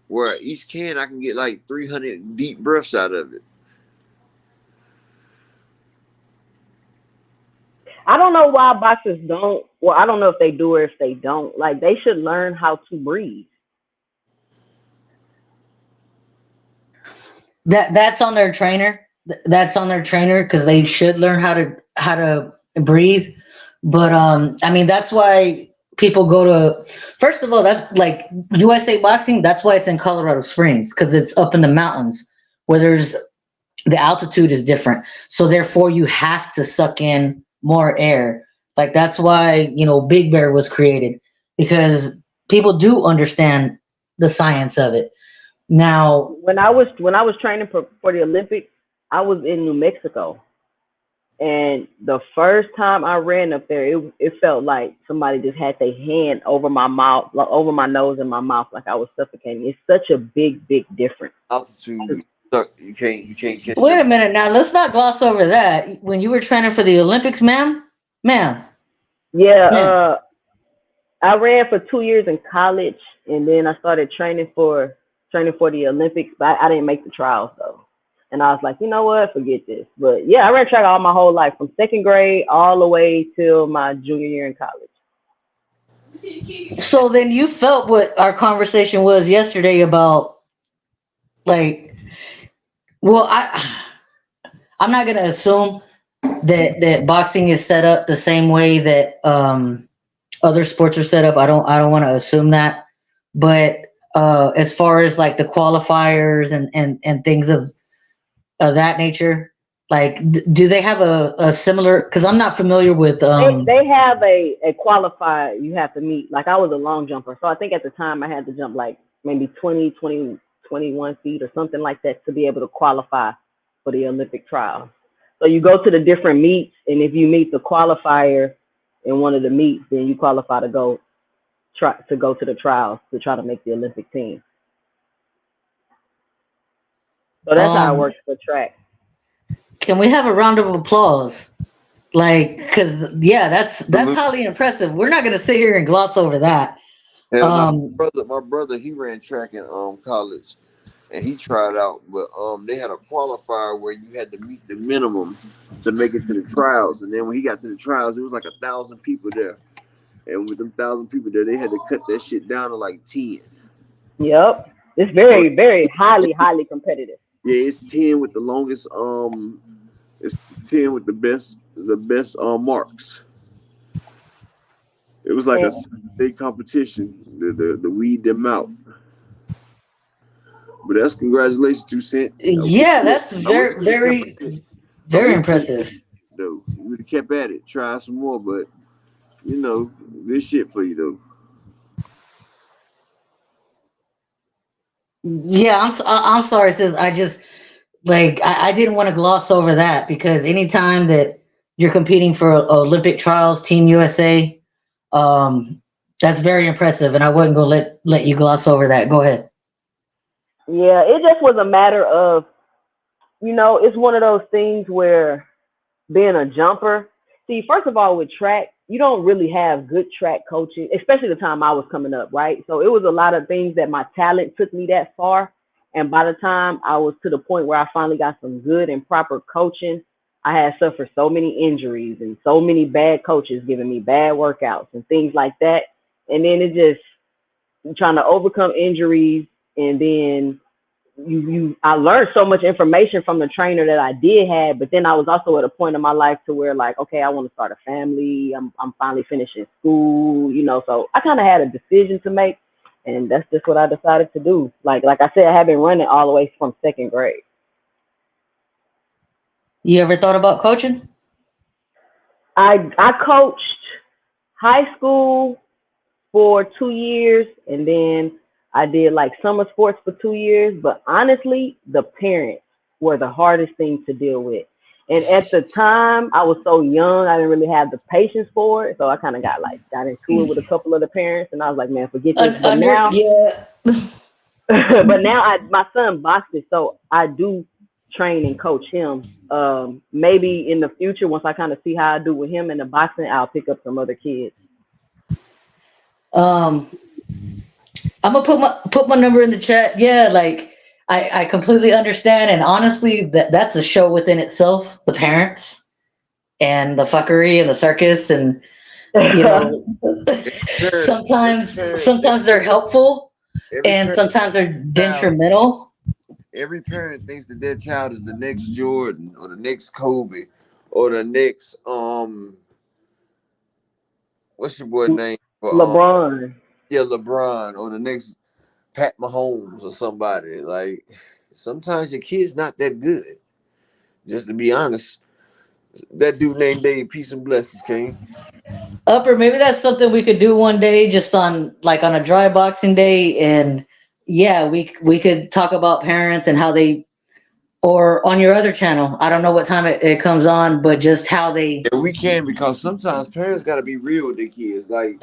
Where each can I can get like 300 deep breaths out of it. I don't know why boxers don't. Well, I don't know if they do or if they don't. Like they should learn how to breathe. That's on their trainer. That's on their trainer because they should learn how to breathe. But I mean that's why people go to. First of all, that's like USA Boxing. That's why it's in Colorado Springs because it's up in the mountains where there's the altitude is different. So therefore, you have to suck in more air. Like that's why Big Bear was created because people do understand the science of it. Now, When I was training for the Olympics, I was in New Mexico, and the first time I ran up there, it felt like somebody just had their hand over my mouth, like over my nose and my mouth, like I was suffocating. It's such a big difference. Altitude, you can't catch wait your a minute. Now, let's not gloss over that. When you were training for the Olympics, ma'am, Yeah, ma'am. I ran for 2 years in college, and then I started training for the Olympics, but I didn't make the trials though. And I was like, you know what, forget this. But yeah, I ran track all my whole life, from second grade all the way till my junior year in college. So then you felt what our conversation was yesterday about, like, well, I'm not gonna assume that boxing is set up the same way that other sports are set up. I don't want to assume that, but as far as like the qualifiers and things of that nature, like do they have a similar? Because I'm not familiar with They have a qualifier you have to meet. Like I was a long jumper, so I think at the time I had to jump like maybe 21 feet or something like that to be able to qualify for the Olympic trials. So you go to the different meets, and if you meet the qualifier in one of the meets, then you qualify to go to the trials to try to make the Olympic team. So that's how it um. works for track. Can we have a round of applause? Like, because yeah, that's salute. highly impressive. We're not gonna sit here and gloss over that. Hell no, Um, my brother, he ran track in college, and he tried out, but they had a qualifier where you had to meet the minimum to make it to the trials, and then when he got to the trials, it was like 1,000 people there, and with them 1,000 people there, they had to cut that shit down to like 10. Yep, it's So very highly competitive. yeah, it's 10 with the longest it's 10 with the best marks. It was like a And state competition to weed them out. But that's congratulations, 2 Cent. yeah, that's I wish very, you would have kept very, at it. I very wish you would have impressive. kept at it, though. You would have kept at it, try some more, but good shit for you though. Yeah, I'm sorry, sis. I just like I didn't want to gloss over that because anytime that you're competing for Olympic trials, Team USA, um, that's very impressive, and I wasn't gonna let you gloss over that. Go ahead. yeah, it just was a matter of, it's one of those things where being a jumper. See, first of all, with track, you don't really have good track coaching, especially the time I was coming up, right? So it was a lot of things that my talent took me that far. And by the time I was to the point where I finally got some good and proper coaching, I had suffered so many injuries and so many bad coaches giving me bad workouts and things like that. And then it just trying to overcome injuries, and then I learned so much information from the trainer that I did have, but then I was also at a point in my life to where, like, okay, I want to start a family. I'm finally finishing school, so I kind of had a decision to make, and that's just what I decided to do. Like I said, I have been running all the way from second grade. You ever thought about coaching? I coached high school, for 2 years, and then I did like summer sports for 2 years. But honestly, the parents were the hardest thing to deal with. And at the time, I was so young, I didn't really have the patience for it. So I kind of got into it with a couple of the parents, and I was like, man, forget this. But now, Yeah. but now my son boxes, so I do train and coach him. Maybe in the future, once I kind of see how I do with him in the boxing, I'll pick up some other kids. Um, I'm gonna put my number in the chat. Yeah, like I completely understand, and honestly, that's a show within itself. The parents and the fuckery and the circus, and you know, sometimes they're helpful, Every and parent, sometimes they're child, detrimental. every parent thinks that their child is the next Jordan or the next Kobe or the next what's your boy name for LeBron. yeah, LeBron or the next Pat Mahomes or somebody. Like sometimes your kid's not that good. Just to be honest, that dude named Dave, peace and blessings, King. Upper, maybe that's something we could do one day, just on like on a dry boxing day, and yeah, we could talk about parents and how they, or on your other channel. I don't know what time it comes on, but just how they Yeah, we can because sometimes parents got to be real with their kids. Like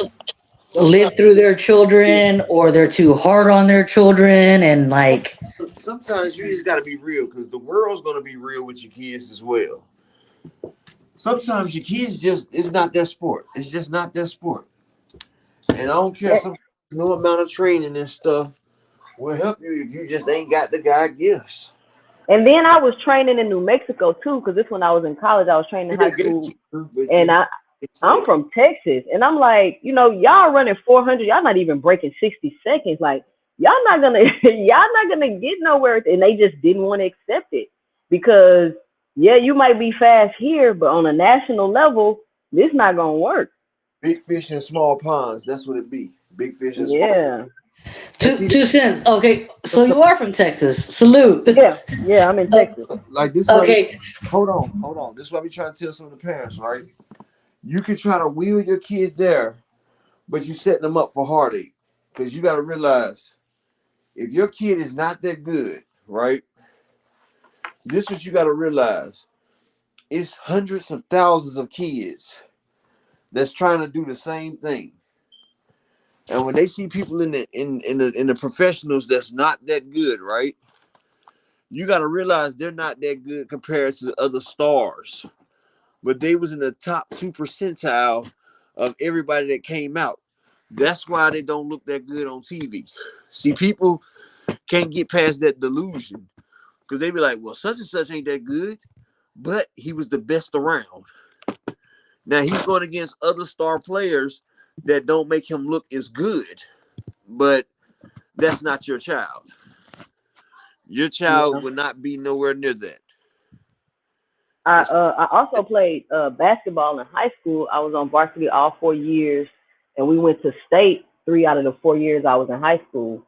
sometimes, live through their children, or they're too hard on their children, and like sometimes you just got to be real because the world's gonna be real with your kids as well. Sometimes your kids just it's not their sport. It's just not their sport. And I don't care. Some no amount of training and stuff will help you if you just ain't got the God gifts. And then I was training in New Mexico too, because this when I was in college, I was training in You're a high good school, keeper, but and you I'm from Texas, and I'm like, y'all running 400, y'all not even breaking 60 seconds, like y'all not gonna y'all not gonna get nowhere, and they just didn't want to accept it because yeah, you might be fast here, but on a national level, this not gonna work. big fish in small ponds. That's what it be. Big fish in small. Yeah, And two see, two cents. Okay, so you are from Texas. Salute. yeah, I'm in Texas. like this. Why Okay, hold on. This is why we trying to tell some of the parents, right? You can try to wheel your kid there, but you setting them up for heartache because you got to realize if your kid is not that good, right? This is what you got to realize. It's hundreds of thousands of kids that's trying to do the same thing. And when they see people in the professionals that's not that good, right? You got to realize they're not that good compared to the other stars. But they was in the top 2 percentile of everybody that came out. That's why they don't look that good on TV. See, people can't get past that delusion because they be like, well, such and such ain't that good, but he was the best around. Now he's going against other star players that don't make him look as good, but that's not your child. Your child Yeah. will not be nowhere near that. I also played basketball in high school. I was on varsity all 4 years, and we went to state 3 out of the 4 years I was in high school.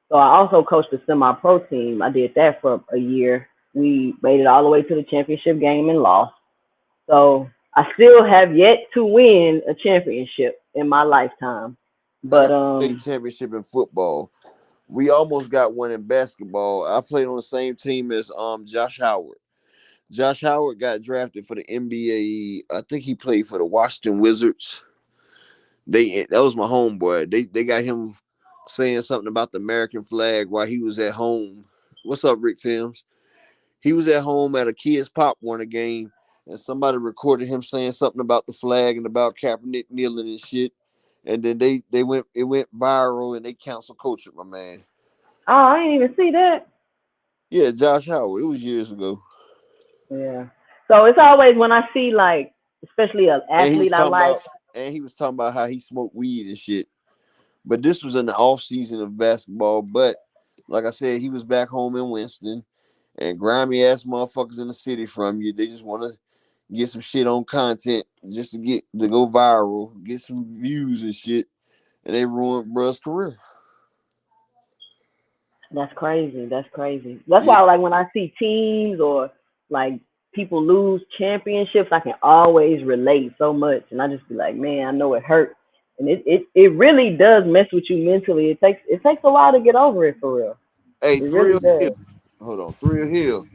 So I also coached a semi-pro team. I did that for a year. We made it all the way to the championship game and lost. So I still have yet to win a championship in my lifetime. I But got a state championship in football. We almost got one in basketball. I played on the same team as Josh Howard. Josh Howard got drafted for the NBA. I think he played for the Washington Wizards. That was my homeboy. They got him saying something about the American flag while he was at home. What's up, Rick Timms? He was at home at a kids pop Warner game, and somebody recorded him saying something about the flag and about Kaepernick kneeling and shit. And then it went viral and they canceled culture, my man. oh, I didn't even see that. Yeah, Josh Howard. It was years ago. Yeah. So it's always when I see like, especially an And he was athlete I talking like. about how he smoked weed and shit. But this was in the off season of basketball. But like I said, he was back home in Winston, and grimy ass motherfuckers in the city from you. They just want to get some shit on content just to go viral, get some views and shit, and they ruined bruh's career. That's crazy. That's crazy. That's Yeah, why, like, when I see teams or like people lose championships, I can always relate so much, and I just be like, man, I know it hurt. And it really does mess with you mentally. It takes a while to get over it for real. Hey, It really does. Hold on, Thrill Hill.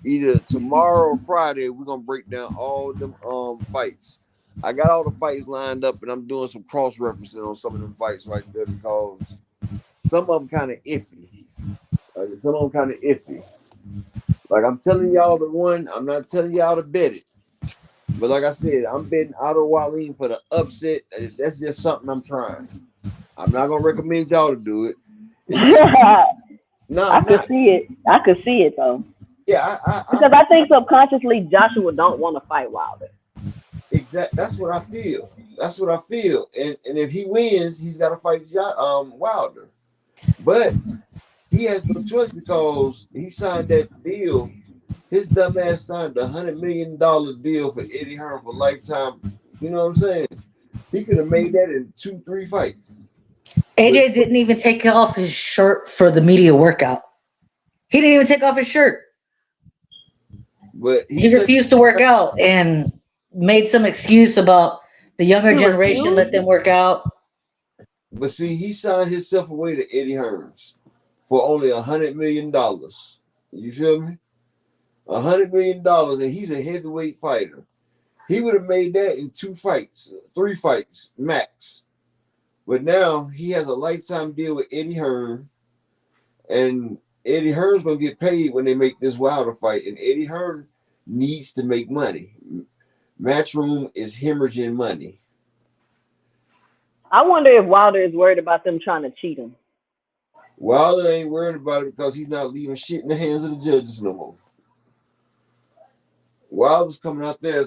Either tomorrow or Friday, we're gonna break down all them fights. I got all the fights lined up, and I'm doing some cross referencing on some of them fights right there because some of them kind of iffy. Like I'm telling y'all the one, I'm not telling y'all to bet it. But like I said, I'm betting Otto Wallin for the upset. That's just something I'm trying. I'm not gonna recommend y'all to do it. I could see it. I could see it though. Yeah, because I think subconsciously Joshua don't want to fight Wilder. Exactly. That's what I feel. And if he wins, he's got to fight Wilder. But he has no choice because he signed that deal. His dumb ass signed a $100 million deal for Eddie Hearn for lifetime. You know what I'm saying? He could have made that in 2-3 fights. AJ didn't even take off his shirt for the media workout. He didn't even take off his shirt. But he refused to work out and made some excuse about the younger generation let them work out. But see, he signed himself away to Eddie Hearns for only $100 million. You feel me? $100 million, and he's a heavyweight fighter. He would have made that in 2 fights, 3 fights max. But now he has a lifetime deal with Eddie Hearn, and Eddie Hearn's gonna get paid when they make this Wilder fight, and Eddie Hearn needs to make money. Matchroom is hemorrhaging money. I wonder if Wilder is worried about them trying to cheat him. Wilder ain't worried about it because he's not leaving shit in the hands of the judges no more. Wilder's coming out there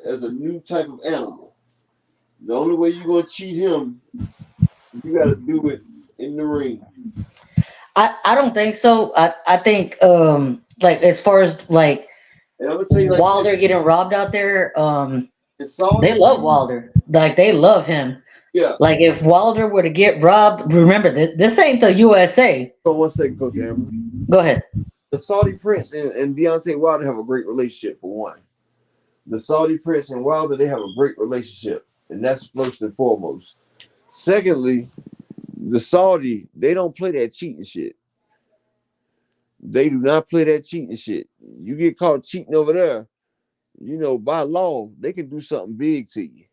as a new type of animal. The only way you're gonna cheat him, you got to do it in the ring. I don't think so. I think like as far as like, and I'm gonna tell you like Wilder getting robbed out there, they love Wilder. Like they love him. Yeah. Like if Wilder were to get robbed, remember this ain't the USA. So 1 second, Coach Amber. Go ahead. The Saudi Prince and Deontay Wilder have a great relationship for one. The Saudi Prince and Wilder, they have a great relationship, and that's first and foremost. Secondly, the Saudi, they don't play that cheating shit. They do not play that cheating shit. You get caught cheating over there, you know, by law, they can do something big to you.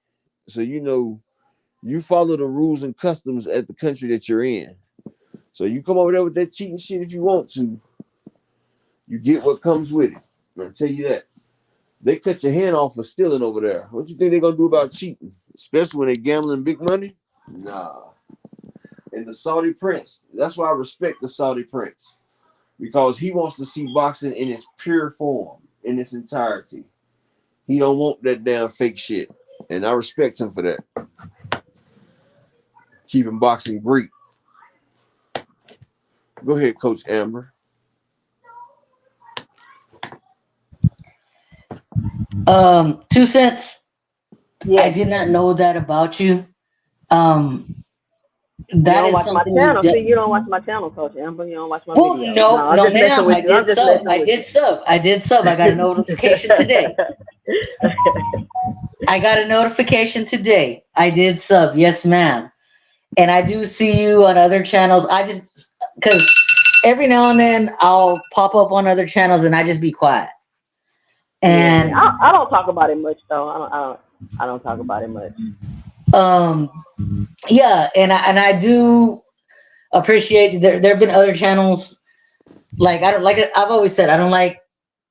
So, you know, you follow the rules and customs at the country that you're in. So you come over there with that cheating shit if you want to, you get what comes with it. I'm gonna tell you that. They cut your hand off for stealing over there. What you think they're gonna do about cheating? Especially when they're gambling big money? Nah. And the Saudi Prince, that's why I respect the Saudi Prince. Because he wants to see boxing in its pure form, in its entirety. He don't want that damn fake shit. And I respect him for that. Keeping boxing great. Go ahead, Coach Amber. 2 cents. Yeah. I did not know that about you. You That don't is watch my something channel. See, you don't watch my channel, Coach Amber. You don't watch my Well, videos. no, I'm just messing ma'am. with I you. I'm did just sub. messing I with did you. sub. I did sub. I got a notification today. I got a notification today. I did sub. Yes, ma'am. And I do see you on other channels. I just, because every now and then I'll pop up on other channels and I just be quiet. And Yeah, I don't talk about it much though. I don't talk about it much. Yeah, and I do appreciate there have been other channels like I've always said I don't like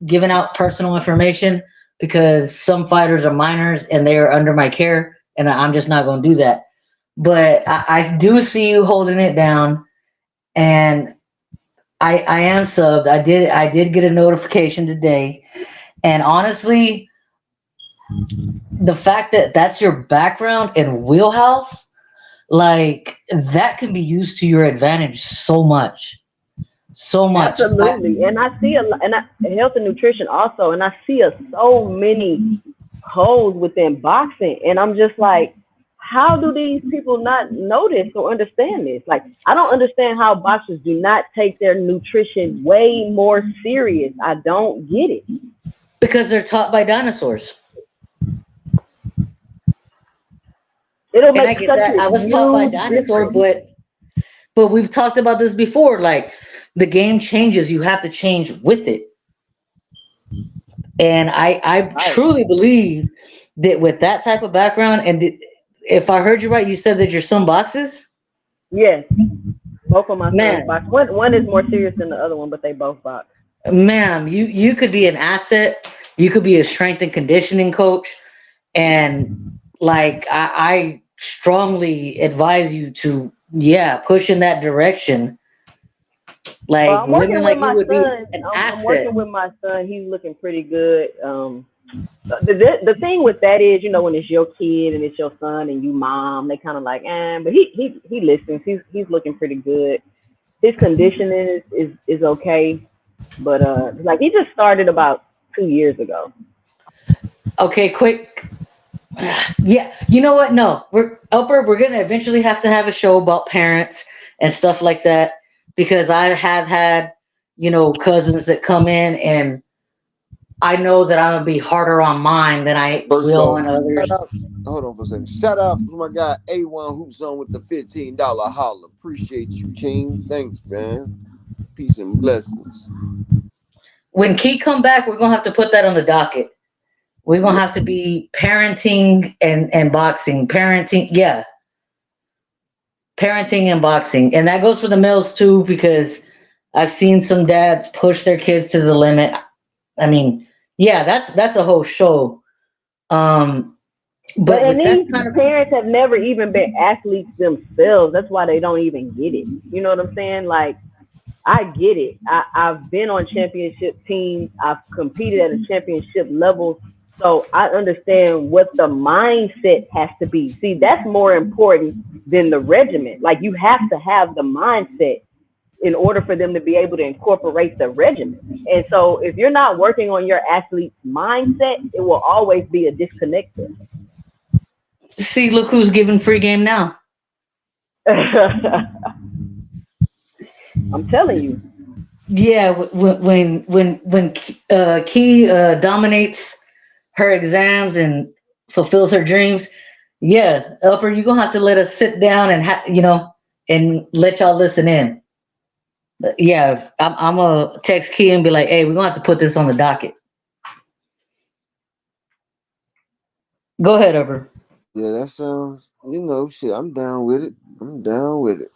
giving out personal information because some fighters are minors and they are under my care and I'm just not going to do that. But I do see you holding it down, and I am subbed. I did get a notification today, and honestly, the fact that that's your background and wheelhouse, like that can be used to your advantage so much. Absolutely. And I see health and nutrition also, and I see so many holes within boxing, and I'm just like, how do these people not notice or understand this? Like, I don't understand how boxers do not take their nutrition way more serious. I don't get it. Because they're taught by dinosaurs. It'll And I make get such that. a I was taught by huge dinosaur, difference. but we've talked about this before. Like the game changes, you have to change with it. And I Right. truly believe that with that type of background, and if I heard you right, you said that your son boxes. Yes, both of my sons Man, box. One is more serious than the other one, but they both box. ma'am, you could be an asset. You could be a strength and conditioning coach, and like I strongly advise you to, yeah, push in that direction. Well, Like I'm women working with like you my would be son. an I'm asset. working with my son. He's looking pretty good. The thing with that is, when it's your kid and it's your son and you mom, they kind of like, but he listens. He's looking pretty good. His conditioning is okay, but like he just started about 2 years ago. Okay, quick. Yeah, you know what? No, we're gonna eventually have to have a show about parents and stuff like that because I have had, cousins that come in and I know that I'm gonna be harder on mine than I First will off, on shout others. out. Hold on for a second. Shout out to my guy A1 Hoops on with the $15 holler. Appreciate you, King. Thanks, man. Peace and blessings. When Key come back, we're gonna have to put that on the docket. We're gonna Yeah. have to be parenting and boxing. Parenting, yeah, parenting and boxing, and that goes for the males too because I've seen some dads push their kids to the limit. I mean, yeah, that's a whole show. Um, But but and with that these kind of parents have never even been athletes themselves. That's why they don't even get it. You know what I'm saying? Like I get it. I've been on championship teams. I've competed at a championship level. So I understand what the mindset has to be. See, that's more important than the regimen. Like you have to have the mindset in order for them to be able to incorporate the regimen. And so if you're not working on your athlete's mindset, it will always be a disconnect there. see, look who's giving free game now. I'm telling you. Yeah, when Key dominates her exams and fulfills her dreams, yeah, Upper, you're gonna have to let us sit down and and let y'all listen in. Yeah, I'm gonna text Key and be like, hey, we're gonna have to put this on the docket. Go ahead, Upper. Yeah, that sounds, shit. I'm down with it. I'm down with it.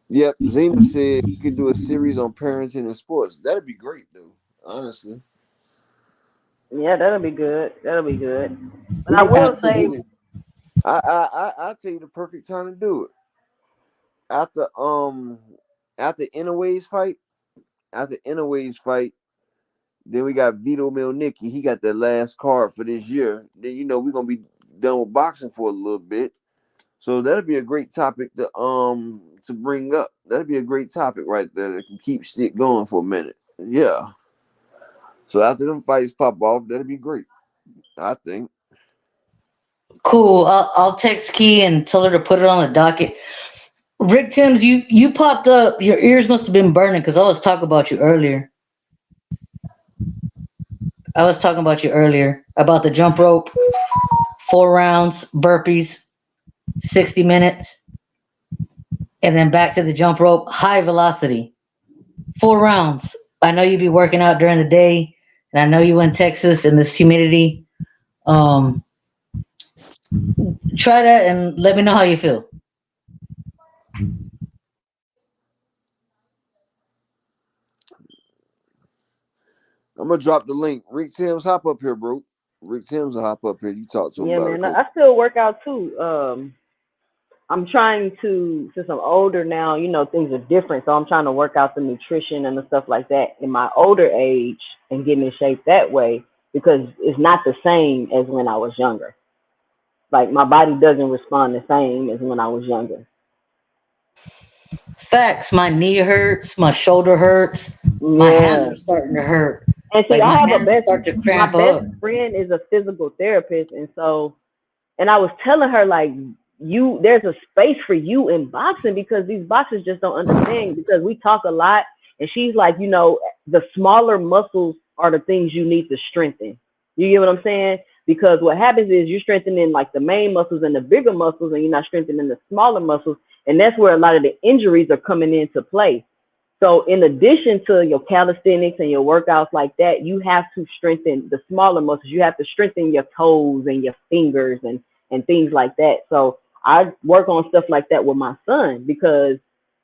Yep, Zena said we could do a series on parenting and sports. That'd be great, though. Honestly, Yeah, that'll be good. That'll be good. But we I can put will say, Absolutely. I tell you the perfect time to do it after after Inouye's fight. After Inouye's fight, then we got Vito Milnicki. He got the last card for this year. Then we're gonna be done with boxing for a little bit. So that'd be a great topic to bring up. That'd be a great topic right there that can keep shit going for a minute. Yeah. So after them fights pop off, that'd be great. I think. Cool. I'll text Key and tell her to put it on the docket. Rick Timms, you popped up. Your ears must have been burning because I was talking about you earlier. I was talking about you earlier about the jump rope, 4 rounds, burpees, 60 minutes, and then back to the jump rope, high velocity, 4 rounds. I know you be working out during the day, and I know you in Texas in this humidity. Um, Try that and let me know how you feel. I'm gonna drop the link. Rick Timms, hop up here, bro. Rick Timms will hop up here. You talk to him yeah, about a man, couple. I still work out too. I'm trying to, since I'm older now, things are different. So I'm trying to work out the nutrition and the stuff like that in my older age and getting in shape that way because it's not the same as when I was younger. Like my body doesn't respond the same as when I was younger. Facts. My knee hurts. My shoulder hurts. My hands Yeah. are starting to hurt. And see, Like I my have hands start to my cramp best up. friend is a physical therapist. And I was telling her, like, there's a space for you in boxing because these boxers just don't understand because we talk a lot. And she's like, the smaller muscles are the things you need to strengthen. You get what I'm saying? because what happens is you're strengthening like the main muscles and the bigger muscles, and you're not strengthening the smaller muscles, and that's where a lot of the injuries are coming into play. So in addition to your calisthenics and your workouts like that, you have to strengthen the smaller muscles. You have to strengthen your toes and your fingers and things like that. So I work on stuff like that with my son because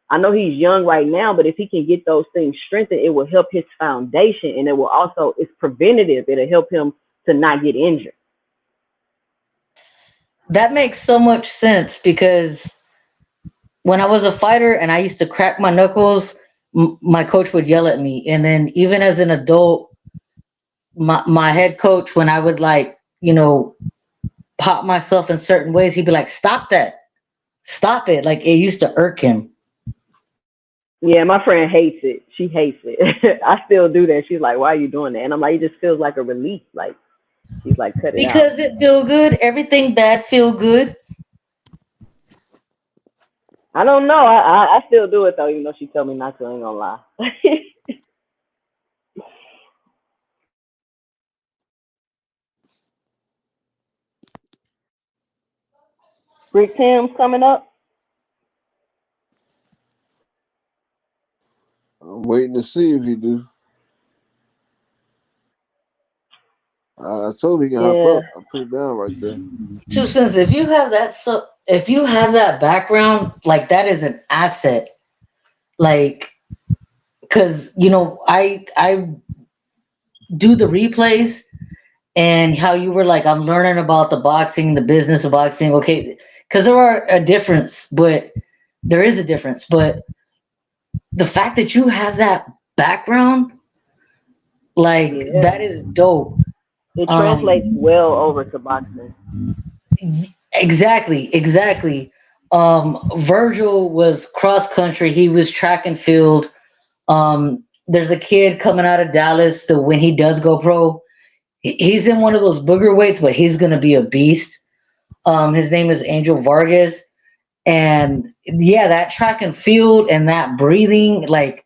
I know he's young right now, but if he can get those things strengthened, it will help his foundation, and it will also, it's preventative. It'll help him to not get injured. That makes so much sense because when I was a fighter and I used to crack my knuckles, my coach would yell at me. And then even as an adult, my head coach, when I would like, pop myself in certain ways, he'd be like, stop that. Stop it. Like it used to irk him. Yeah, my friend hates it. She hates it. I still do that. She's like, why are you doing that? And I'm like, it just feels like a relief. Like, she's like, cut it out. Because it feel good. Everything bad feel good. I don't know. I still do it though, even though she told me not to. I ain't gonna lie. Rick Tim's coming up. I'm waiting to see if he do. I told him he can hop up. I put it down right there. 2 cents. If you have that background, like that is an asset. Like, cause I do the replays and how you were like, I'm learning about the boxing, the business of boxing. Okay. Cause there is a difference, but the fact that you have that background, like that is dope. It translates well over to boxing. Exactly. Virgil was cross country. He was track and field. There's a kid coming out of Dallas that when he does go pro, he's in one of those booger weights, but he's going to be a beast. His name is Angel Vargas. And yeah, that track and field and that breathing, like.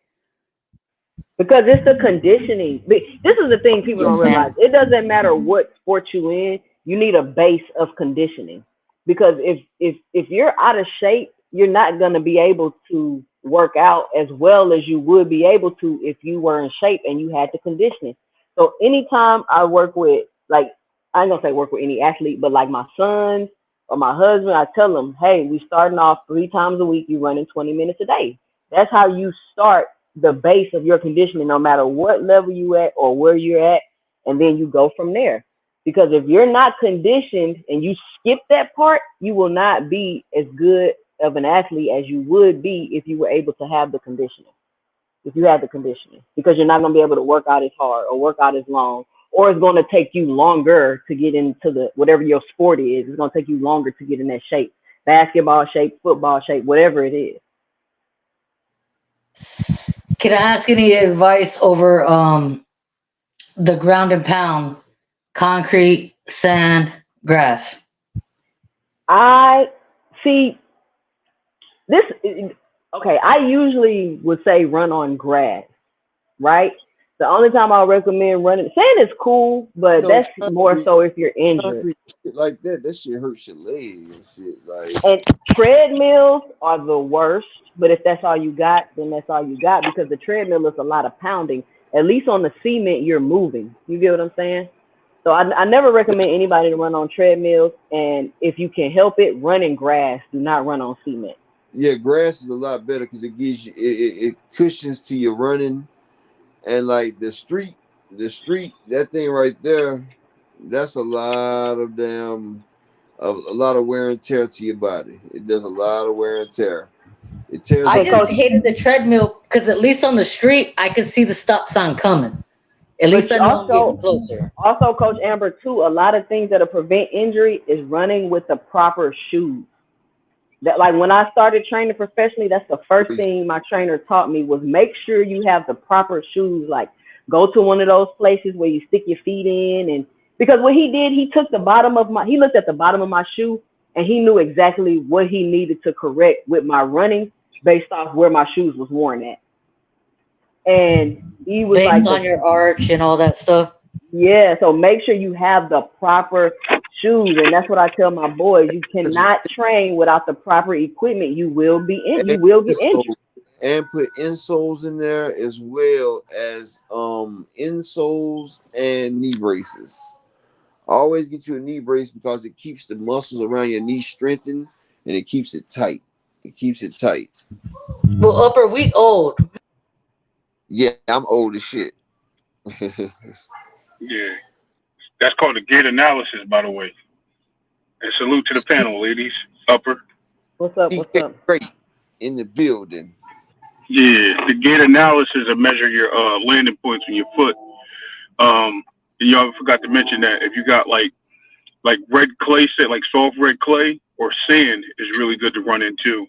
Because it's the conditioning. This is the thing people don't realize. It doesn't matter what sport you in. You need a base of conditioning. Because if you're out of shape, you're not going to be able to work out as well as you would be able to if you were in shape and you had the conditioning. So anytime I work with, like, I ain't going to say work with any athlete, but like my sons or my husband, I tell them, hey, we starting off 3 times a week. You running 20 minutes a day. That's how you start the base of your conditioning, no matter what level you at or where you're at, and then you go from there. Because if you're not conditioned and you skip that part, you will not be as good of an athlete as you would be if you were able to have the conditioning. If you have the conditioning, because you're not going to be able to work out as hard or work out as long, or it's going to take you longer to get into the whatever your sport is. It's going to take you longer to get in that shape, basketball shape, football shape, whatever it is. Can I ask any advice over the ground and pound, concrete, sand, grass? I see this. Okay, I usually would say run on grass, right? The only time I'll recommend running, sand is cool, but that's more so if you're injured. Shit like that shit hurts your legs and shit. Like, and treadmills are the worst, but if that's all you got, then that's all you got, because the treadmill is a lot of pounding. At least on the cement, you're moving. You get what I'm saying? So I never recommend anybody to run on treadmills, and if you can help it, run in grass. Do not run on cement. Yeah, grass is a lot better because it gives you it cushions to your running. And like the street, that thing right there, that's a lot of a lot of wear and tear to your body. It does a lot of wear and tear. It tears. I just hated the treadmill because at least on the street, I could see the stop sign coming. At least I know I'm getting closer. Also, Coach Amber, too, a lot of things that'll prevent injury is running with the proper shoes. That, like, when I started training professionally, that's the first thing my trainer taught me was make sure you have the proper shoes. Like, go to one of those places where you stick your feet in, and because what he did, he looked at the bottom of my shoe, and he knew exactly what he needed to correct with my running based off where my shoes was worn at. And he was based on your arch and all that stuff. Yeah, so make sure you have the proper shoes, and that's what I tell my boys. You cannot train without the proper equipment. You will And get injured. and put insoles in there as well as insoles and knee braces. Always get you a knee brace because it keeps the muscles around your knee strengthened and it keeps it tight. It keeps it tight. Well, Upper, we old. Yeah, I'm old as shit. Yeah. That's called the gait analysis, by the way. And salute to the panel, ladies. Upper. What's up? What's up? Great in the building. Yeah, the gait analysis will measure your landing points on your foot. Y'all forgot to mention that if you got like red clay, like soft red clay or sand is really good to run into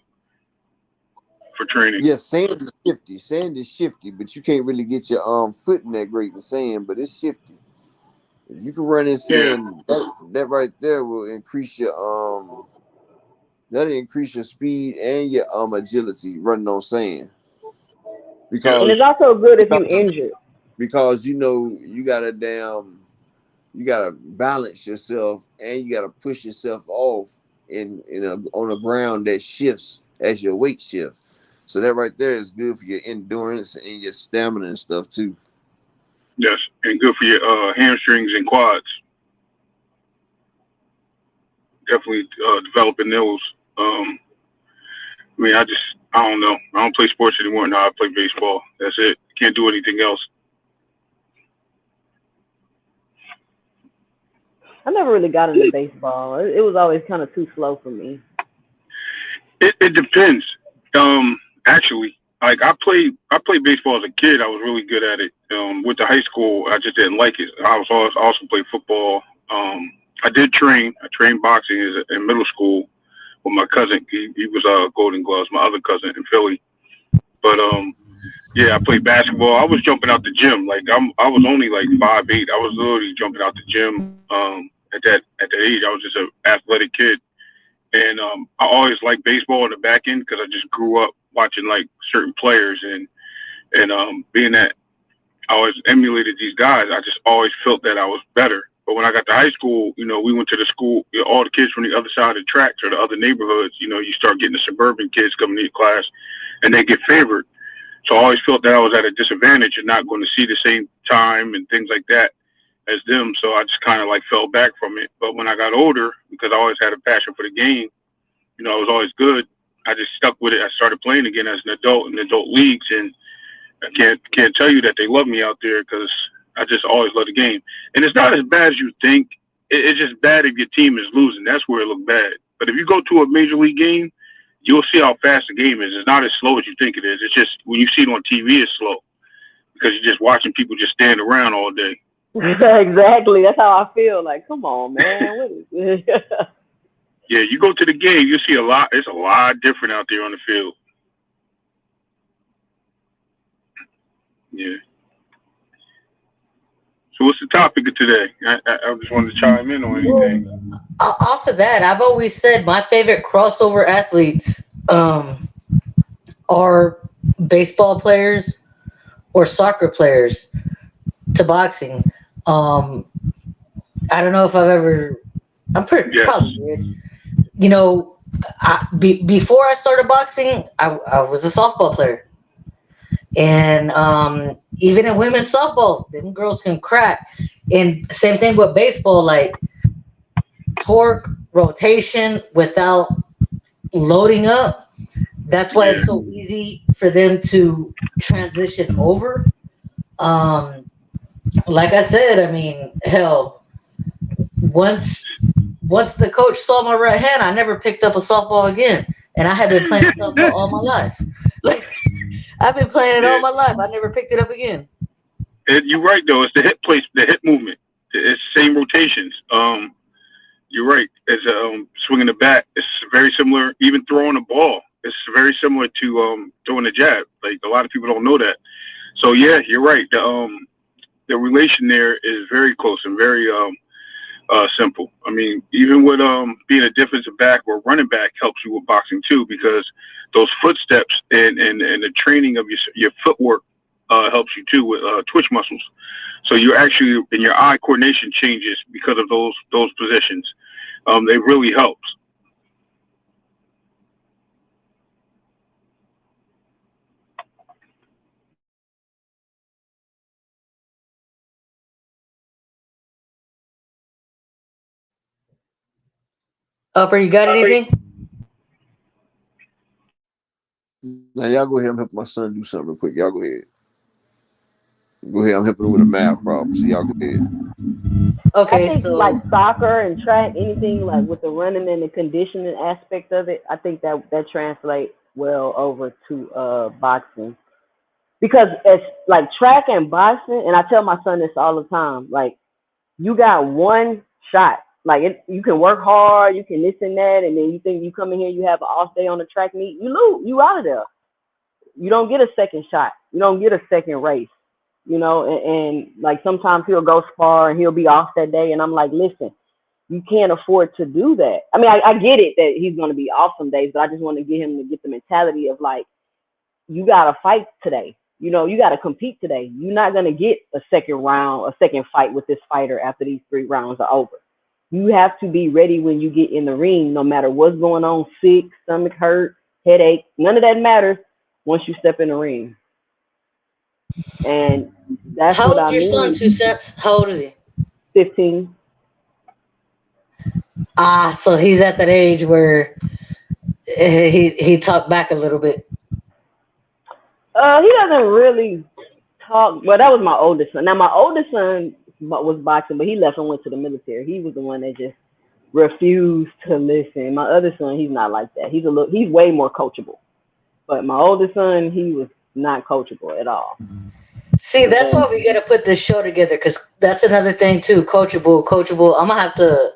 for training. Yeah, sand is shifty. Sand is shifty, but you can't really get your foot in that great in sand, but it's shifty. If you can run in sand, that right there will increase your that'll increase your speed and your agility running on sand. Because And it's also good if you injured. Because you gotta balance yourself and you gotta push yourself off on a ground that shifts as your weight shift. So that right there is good for your endurance and your stamina and stuff too. Yes, and good for your hamstrings and quads. Definitely developing those. I don't know. I don't play sports anymore now. I play baseball. That's it. Can't do anything else. I never really got into baseball. It was always kind of too slow for me. It depends. Actually, like I played baseball as a kid. I was really good at it. With the high school, I just didn't like it. I also played football. I did train. I trained boxing in middle school with my cousin. He was Golden Gloves, my other cousin in Philly. But yeah, I played basketball. I was jumping out the gym. Like I was only like 5'8". I was literally jumping out the gym. At that age, I was just an athletic kid. And I always liked baseball in the back end because I just grew up watching like certain players and being that I always emulated these guys, I just always felt that I was better. But when I got to high school, we went to the school, all the kids from the other side of the tracks or the other neighborhoods, you start getting the suburban kids coming to your class and they get favored. So I always felt that I was at a disadvantage and not going to see the same time and things like that as them. So I just kind of like fell back from it. But when I got older, because I always had a passion for the game, I was always good. I just stuck with it. I started playing again as an adult in adult leagues, and I can't tell you that they love me out there because I just always love the game. And it's not as bad as you think. It's just bad if your team is losing. That's where it looks bad. But if you go to a major league game, you'll see how fast the game is. It's not as slow as you think it is. It's just when you see it on TV, it's slow because you're just watching people just stand around all day. Exactly. That's how I feel. Like, come on, man. What is this? Yeah, you go to the game, you see a lot. It's a lot different out there on the field. Yeah. So what's the topic of today? I just wanted to chime in on anything. Well, off of that, I've always said my favorite crossover athletes are baseball players or soccer players to boxing. I don't know if I've ever. I'm pretty probably did. Before I started boxing, I was a softball player. And even in women's softball, them girls can crack. And same thing with baseball, like torque, rotation without loading up. That's why it's so easy for them to transition over. Like I said, I mean, hell, once the coach saw my right hand, I never picked up a softball again. And I have been playing softball all my life. Like, I've been playing it all my life. I never picked it up again. You're right, though. It's the hip place, the hip movement. It's the same rotations. You're right. It's swinging the bat. It's very similar. Even throwing a ball, it's very similar to throwing a jab. Like, a lot of people don't know that. So yeah, you're right. The relation there is very close and very simple. I mean, even with being a defensive back or running back helps you with boxing too, because those footsteps and the training of your footwork helps you too with twitch muscles. So you actually, and your eye coordination changes because of those positions. It really helps. Upper, you got anything? Now y'all go ahead and help my son do something real quick. Y'all go ahead. Go ahead. I'm helping him with a math problem. So y'all go ahead. Okay, I think so like soccer and track, anything like with the running and the conditioning aspect of it, I think that translates well over to boxing. Because it's like track and boxing, and I tell my son this all the time, like you got one shot. Like you can work hard, you can this and that, and then you think you come in here, you have an off day on the track meet, you lose, you out of there. You don't get a second shot. You don't get a second race. You know, and like sometimes he'll go spar and he'll be off that day, and I'm like, listen, you can't afford to do that. I mean, I get it that he's going to be off some days, but I just want to get him to get the mentality of like, you got to fight today. You know, you got to compete today. You're not going to get a second fight with this fighter after these 3 rounds are over. You have to be ready when you get in the ring, no matter what's going on, sick, stomach hurt, headache, none of that matters once you step in the ring. And that's how what old I your son, mean. 2 cents? How old is he? 15. So he's at that age where he talked back a little bit. He doesn't really talk. Well, that was my oldest son. Now my oldest son was boxing, but he left and went to the military. He was the one that just refused to listen. My other son, he's not like that. He's way more coachable. But my oldest son, he was not coachable at all. See, that's why we got to put this show together, because that's another thing too. Coachable. I'm gonna have to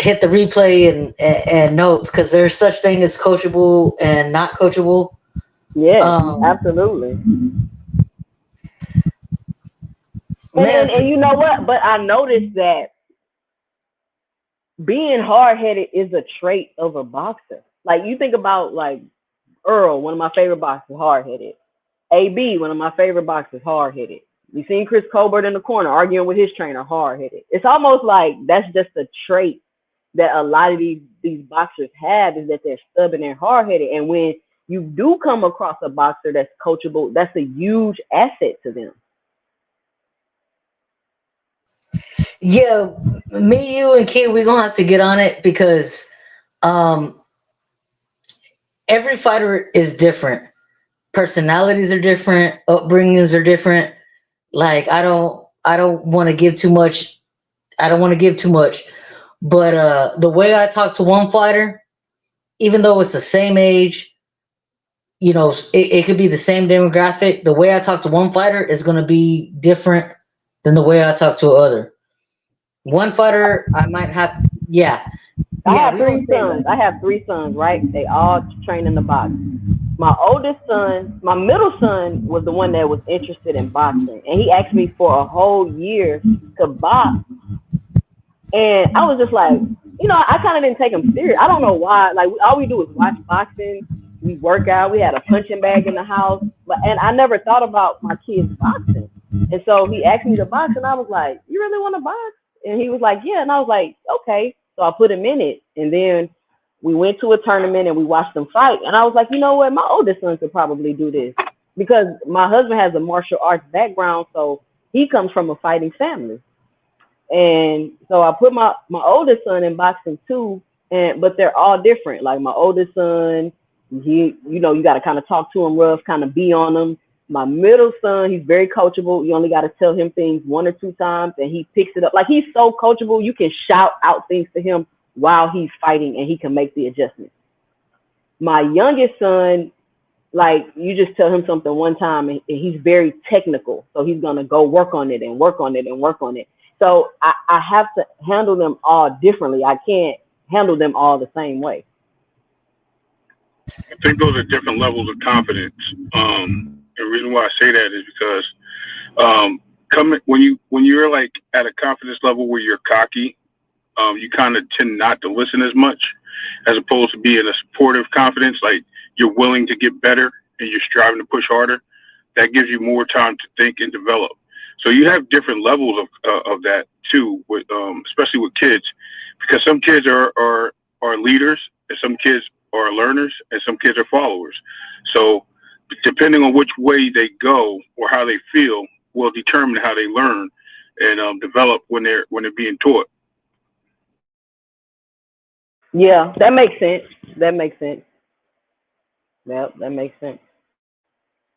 hit the replay and notes, because there's such thing as coachable and not coachable. Yeah, absolutely. And you know what? But I noticed that being hard-headed is a trait of a boxer. Like you think about like Earl, one of my favorite boxers, hard-headed. AB, one of my favorite boxers, hard-headed. You seen Chris Colbert in the corner arguing with his trainer, hard-headed. It's almost like that's just a trait that a lot of these boxers have, is that they're stubborn and hard-headed. And when you do come across a boxer that's coachable, that's a huge asset to them. Yeah, me, you, and Key, we're gonna have to get on it, because every fighter is different. Personalities are different, upbringings are different. Like I don't want to give too much. But the way I talk to one fighter, even though it's the same age, you know, it could be the same demographic. The way I talk to one fighter is going to be different than the way I talk to another. One fighter, I might have, I have 3 sons. I have 3 sons, right? They all train in the box. My oldest son, my middle son was the one that was interested in boxing. And he asked me for a whole year to box. And I was just like, you know, I kind of didn't take him serious. I don't know why. Like, all we do is watch boxing. We work out. We had a punching bag in the house. And I never thought about my kids boxing. And so he asked me to box, and I was like, you really want to box? And he was like, yeah. And I was like, okay. So I put him in it. And then we went to a tournament and we watched them fight. And I was like, you know what? My oldest son could probably do this, because my husband has a martial arts background. So he comes from a fighting family. And so I put my oldest son in boxing too. But they're all different. Like my oldest son, you got to kind of talk to him rough, kind of be on him. My middle son, he's very coachable. You only got to tell him things 1 or 2 times and he picks it up. Like he's so coachable, you can shout out things to him while he's fighting and he can make the adjustments. My youngest son, like you just tell him something one time and he's very technical. So he's going to go work on it and work on it and work on it. So I have to handle them all differently. I can't handle them all the same way. I think those are different levels of confidence. The reason why I say that is because when you're like at a confidence level where you're cocky, you kind of tend not to listen as much, as opposed to being a supportive confidence, like you're willing to get better and you're striving to push harder. that gives you more time to think and develop. So you have different levels of that too, with especially with kids, because some kids are leaders, and some kids are learners, and some kids are followers. So depending on which way they go or how they feel will determine how they learn and develop when they're being taught. Yeah, that makes sense. That makes sense. Yep, that makes sense.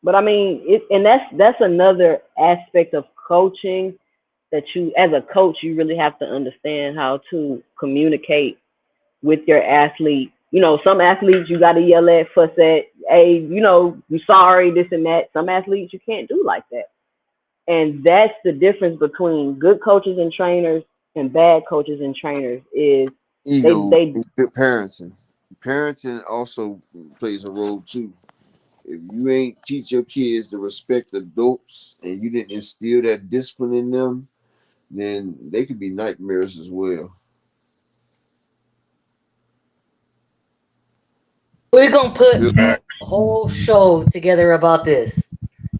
But I mean, and that's another aspect of coaching that you, as a coach, you really have to understand how to communicate with your athlete. You know, some athletes you got to yell at, fuss at, hey, you know, you sorry, this and that. Some athletes you can't do like that. And that's the difference between good coaches and trainers and bad coaches and trainers is Ego they and good parenting. Parenting also plays a role too. If you ain't teach your kids to respect adults and you didn't instill that discipline in them, then they could be nightmares as well. We're gonna put Feel- a whole show together about this.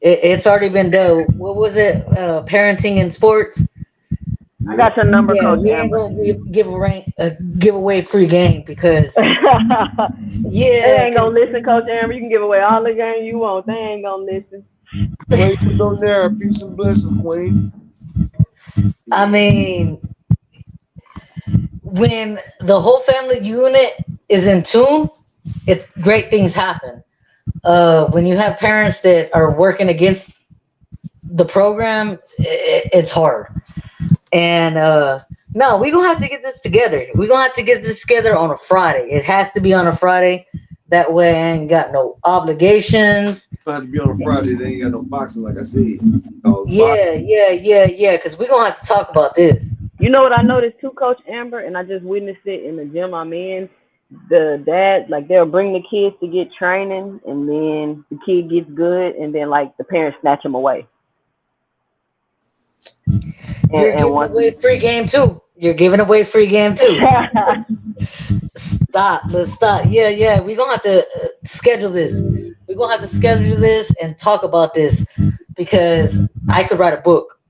It's already been done. What was it? Parenting in sports. I got your number, Yeah, Coach we ain't Amber. gonna give away free game because They yeah, ain't gonna listen, Coach Amber. You can give away all the game you want. They ain't gonna listen. Queen, put on there. Peace and blessings, Queen. I mean, when the whole family unit is in tune, great things happen. When you have parents that are working against the program, it's hard. And no, we're gonna have to get this together. We're gonna have to get this together on a Friday. It has to be on a Friday. That way I ain't got no obligations. It's have to be on a Friday. They ain't got no boxing, like I said. Yeah. Because we're gonna have to talk about this. You know what I noticed too, Coach Amber, and I just witnessed it in the gym I'm in. The dad, like, they'll bring the kids to get training, and then the kid gets good, and then like the parents snatch him away. You're giving away free game too. You're giving away free game too. Let's stop. Yeah. We're gonna have to schedule this. We're gonna have to schedule this and talk about this because I could write a book.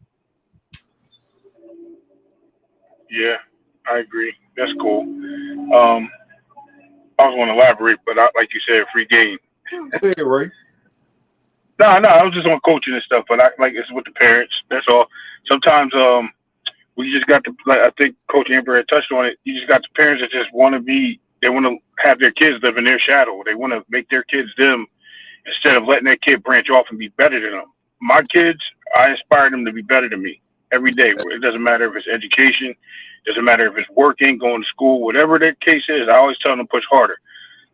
Yeah, I agree. That's cool. I was going to elaborate, but like you said, free game. Hey, Ray. No, I was just on coaching and stuff, but it's with the parents. That's all. Sometimes we just got to, like I think Coach Amber had touched on it. You just got the parents that just want to they want to have their kids live in their shadow. They want to make their kids them instead of letting their kid branch off and be better than them. My kids, I inspire them to be better than me every day. It doesn't matter if it's education, doesn't matter if it's working, going to school, whatever their case is. I always tell them to push harder.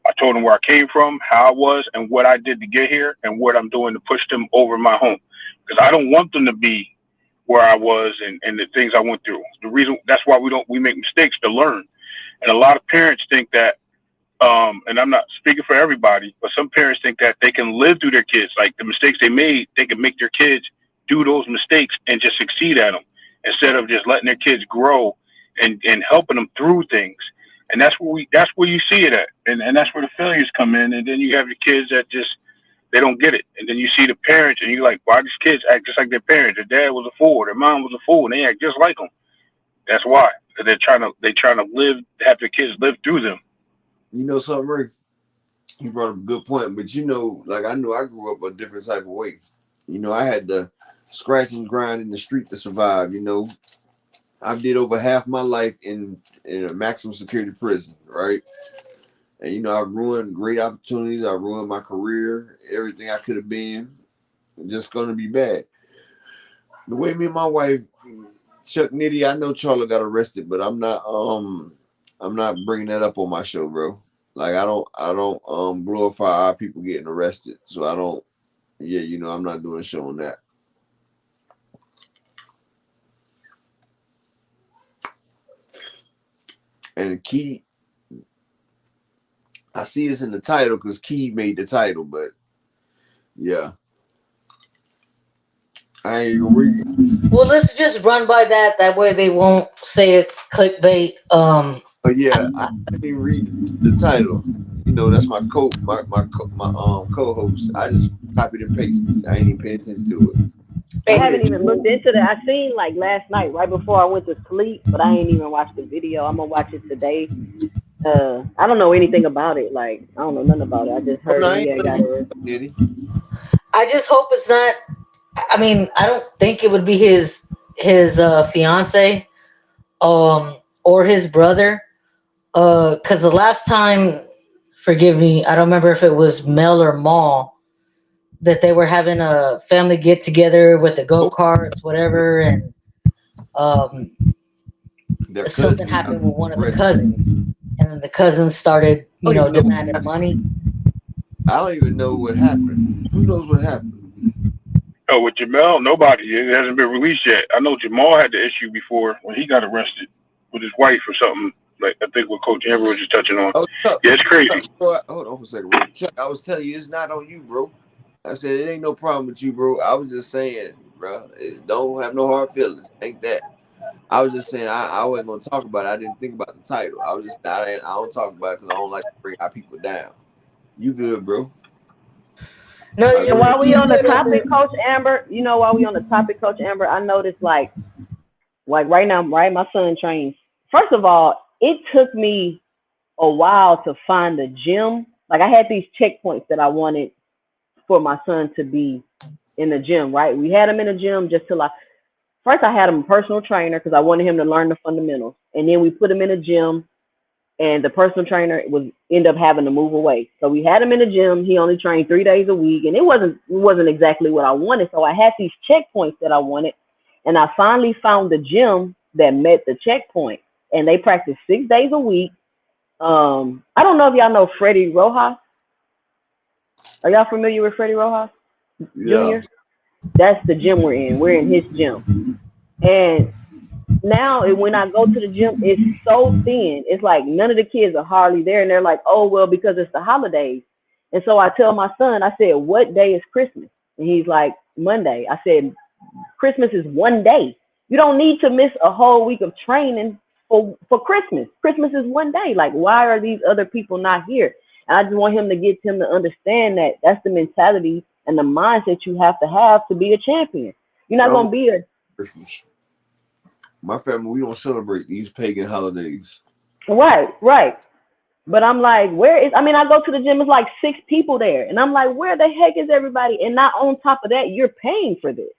I told them where I came from, how I was, and what I did to get here, and what I'm doing to push them over my home. Because I don't want them to be where I was and the things I went through. The reason that's why we make mistakes to learn. And a lot of parents think that, and I'm not speaking for everybody, but some parents think that they can live through their kids. Like the mistakes they made, they can make their kids do those mistakes and just succeed at them instead of just letting their kids grow and helping them through things. And that's where you see it at. And that's where the failures come in. And then you have the kids that just, they don't get it. And then you see the parents and you're like, why these kids act just like their parents? Their dad was a fool, their mom was a fool, and they act just like them. That's why. Because they're trying to have their kids live through them. You know something, Ray? You brought up a good point, but you know, like I know I grew up a different type of way. You know, I had to scratch and grind in the street to survive. You know, I did over half my life in a maximum security prison, right? And you know, I ruined great opportunities. I ruined my career, everything I could have been. Just gonna be bad. The way me and my wife, Chuck Nitty, I know Charlo got arrested, but I'm not bringing that up on my show, bro. Like I don't glorify our people getting arrested, so I don't. Yeah, you know, I'm not doing a show on that. And the key, I see it's in the title because Key made the title, but yeah. I ain't gonna read. Well, let's just run by that. That way they won't say it's clickbait. But yeah, I didn't read the title. You you know, that's my co-host. I just copied and pasted. I ain't even paying attention to it. I haven't even looked into that. I seen like last night, right before I went to sleep, but I ain't even watched the video. I'm gonna watch it today. I don't know anything about it. Like I don't know nothing about it. I just heard he had got it. I just hope it's not. I mean, I don't think it would be his fiance, or his brother, because the last time, forgive me, I don't remember if it was Mel or Maul, that they were having a family get together with the go-karts, whatever, and something happened with one of the cousins, and then the cousins started, demanding money. I don't even know what happened. Who knows what happened? Oh, with Jermell, nobody. It hasn't been released yet. I know Jamal had the issue before when he got arrested with his wife or something. Like I think what Coach Amber was just touching on. Oh, Chuck, yeah, it's crazy. Chuck, hold on for a second. Chuck, I was telling you, it's not on you, bro. I said it ain't no problem with you, bro. I was just saying, bro, don't have no hard feelings. Ain't that? I was just saying I wasn't gonna talk about it. I didn't think about the title. I was just I don't talk about it because I don't like to bring our people down. You good, bro? No, and while we on the topic, Coach Amber, I noticed like right now, right, my son trains. First of all, it took me a while to find a gym. Like I had these checkpoints that I wanted for my son to be in the gym, right? We had him in the gym just till first I had him a personal trainer because I wanted him to learn the fundamentals. And then we put him in a gym and the personal trainer end up having to move away. So we had him in the gym. He only trained 3 days a week and it wasn't exactly what I wanted. So I had these checkpoints that I wanted and I finally found the gym that met the checkpoint and they practice 6 days a week. I don't know if y'all know Freddie Rojas. Are y'all familiar with Freddie Rojas Jr.? That's the gym we're in. We're in his gym. And now when I go to the gym, it's so thin. It's like none of the kids are hardly there. And they're like, oh, well, because it's the holidays. And so I tell my son, I said, what day is Christmas? And he's like, Monday. I said, Christmas is one day. You don't need to miss a whole week of training for Christmas. Christmas is one day. Like, why are these other people not here? And I just want him to get him to understand that that's the mentality and the mindset you have to be a champion. You're not going to be a Christmas. My family, we don't celebrate these pagan holidays. Right. But I'm like, I go to the gym, it's like 6 people there. And I'm like, where the heck is everybody? And not on top of that, you're paying for this.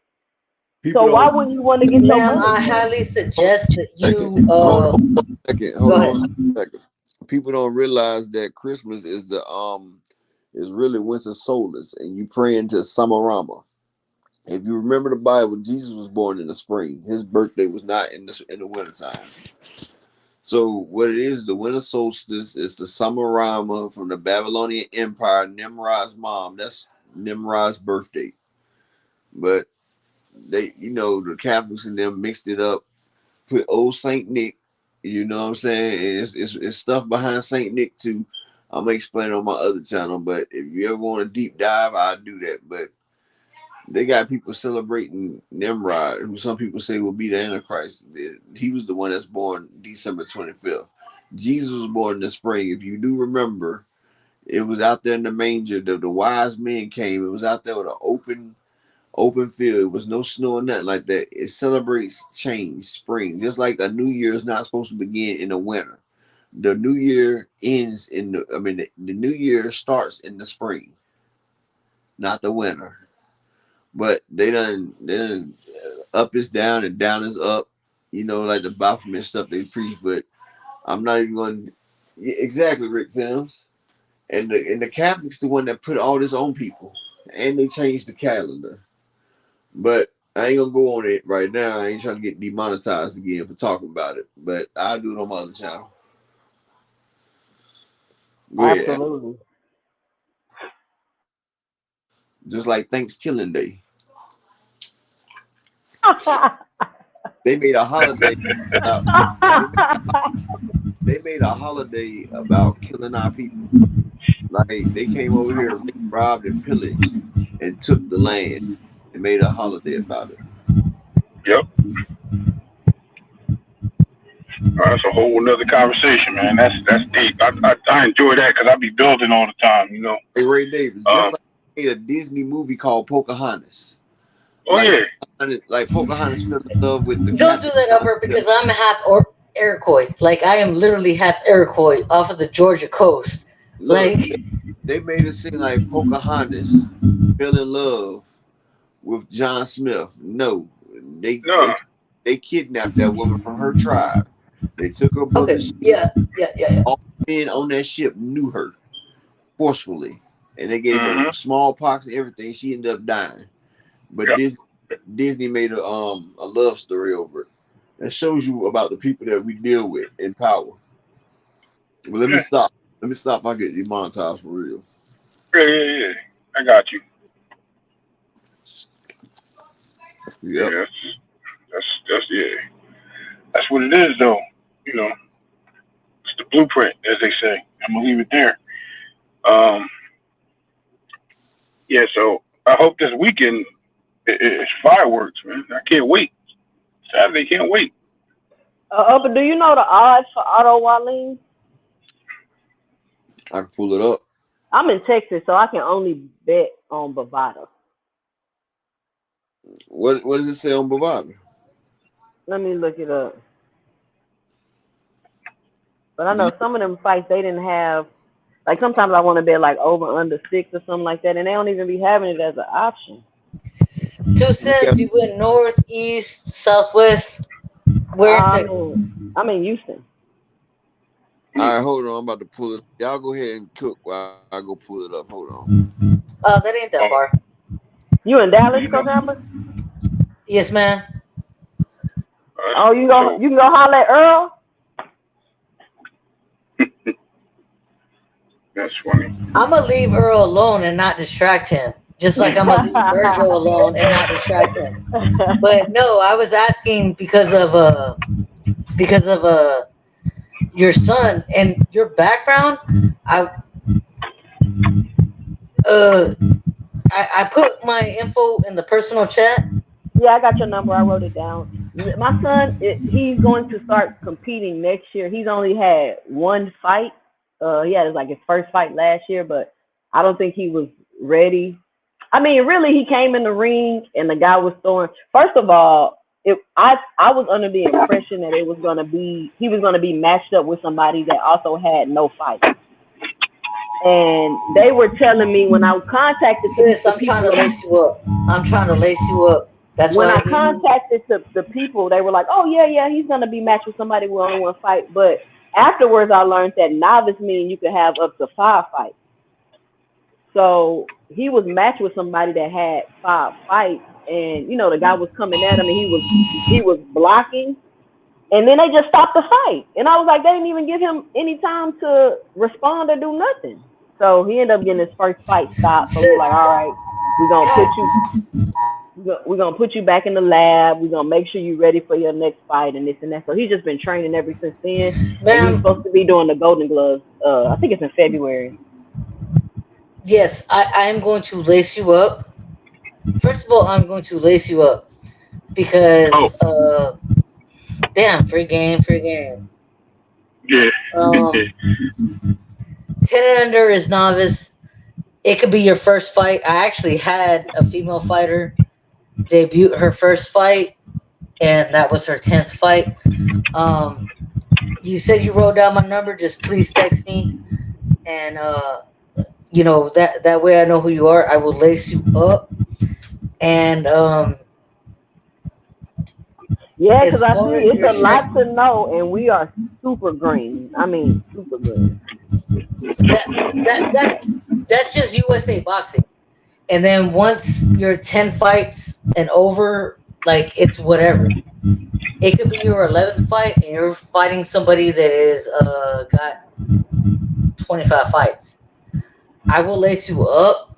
So why wouldn't you want to get your money? I highly suggest that you hold on a second. People don't realize that Christmas is is really winter solstice, and you pray into Samarama. If you remember the Bible, Jesus was born in the spring. His birthday was not in the wintertime. So what it is, the winter solstice is the Samarama from the Babylonian Empire, Nimrod's mom. That's Nimrod's birthday. But they, the Catholics and them mixed it up, put old Saint Nick, you know what I'm saying? And it's stuff behind Saint Nick too. I'm gonna explain it on my other channel, but if you ever want a deep dive, I'll do that. But they got people celebrating Nimrod, who some people say will be the Antichrist. He was the one that's born December 25th. Jesus was born in the spring. If you do remember, it was out there in the manger. The wise men came. It was out there with an open field. It was no snow or nothing like that. It celebrates change, spring. Just like a new year is not supposed to begin in the winter. The new year ends the new year starts in the spring, not the winter. But they done up is down and down is up, like the Baphomet stuff they preach. But I'm not even going to exactly, Rick Timms. And the Catholics the one that put all this on people, and they changed the calendar. But I ain't gonna go on it right now. I ain't trying to get demonetized again for talking about it. But I'll do it on my other channel. Go Absolutely. Ahead. Just like Thanksgiving Day. They made a holiday. They made a holiday about killing our people. Like they came over here, robbed and pillaged, and took the land. And made a holiday about it. Yep. That's a whole nother conversation, man. That's deep. I enjoy that because I be building all the time, you know. Hey, Ray Davis, just like made a Disney movie called Pocahontas. Oh like, yeah. Like Pocahontas fell in love with the. Don't do that, Albert, because I'm half Iroquois. Like I am literally half Iroquois off of the Georgia coast. Look, Like they made it seem like Pocahontas fell in love with John Smith. No, they kidnapped that woman from her tribe. They took her aboard the ship. Yeah. All men on that ship knew her forcefully, and they gave her smallpox and everything. She ended up dying, but Disney made a love story over it. That shows you about the people that we deal with in power. Well, let me stop. Let me stop. I get demonetized for real. Yeah. I got you. Yep. Yeah. That's what it is, though. You know, it's the blueprint, as they say. I'm gonna leave it there. Yeah. So I hope this weekend it's fireworks, man. I can't wait. Saturday, can't wait. But do you know the odds for Otto Wallin? I can pull it up. I'm in Texas, so I can only bet on Bovada. What does it say on Bovada? Let me look it up. But I know some of them fights they didn't have. Like sometimes I want to bet like over under 6 or something like that, and they don't even be having it as an option. 2 cents. You went north, east, southwest. Where in Texas? I'm in Houston. All right, hold on. I'm about to pull it. Y'all go ahead and cook while I go pull it up. Hold on. That ain't that far. You in Dallas, Coach Amber? Yes, ma'am. Oh, you can go holler at Earl? That's funny. I'm gonna leave Earl alone and not distract him. Just like I'm gonna leave Virgil alone and not distract him. But no, I was asking because of your son and your background. I put my info in the personal chat. Yeah, I got your number. I wrote it down. My son, he's going to start competing next year. He's only had one fight. He had his first fight last year, but I don't think he was ready. I mean, really, he came in the ring and the guy was throwing. First of all, I was under the impression that he was gonna be matched up with somebody that also had no fight. And they were telling me when I contacted I'm trying to lace you up. That's when I contacted the people, they were like, "Oh yeah, he's gonna be matched with somebody with only one fight." But afterwards, I learned that novice means you could have up to 5 fights. So he was matched with somebody that had 5 fights, and the guy was coming at him, and he was blocking, and then they just stopped the fight. And I was like, they didn't even give him any time to respond or do nothing. So he ended up getting his first fight stopped. So we're like, all right, we're gonna put you back in the lab. We're gonna make sure you're ready for your next fight and this and that. So he's just been training ever since then. And he's supposed to be doing the Golden Gloves. I think it's in February. Yes, I am going to lace you up. First of all, I'm going to lace you up because damn, free game. Yeah. 10 and under is novice. It could be your first fight. I actually had a female fighter debut her first fight, and that was her 10th fight. You said you wrote down my number. Just please text me, and that way I know who you are. I will lace you up, and yeah, because I see it's a lot to know, and we are super green. I mean, super good. That's just USA boxing, and then once you're 10 fights and over, it's whatever. It could be your 11th fight, and you're fighting somebody that is got 25 fights. I will lace you up,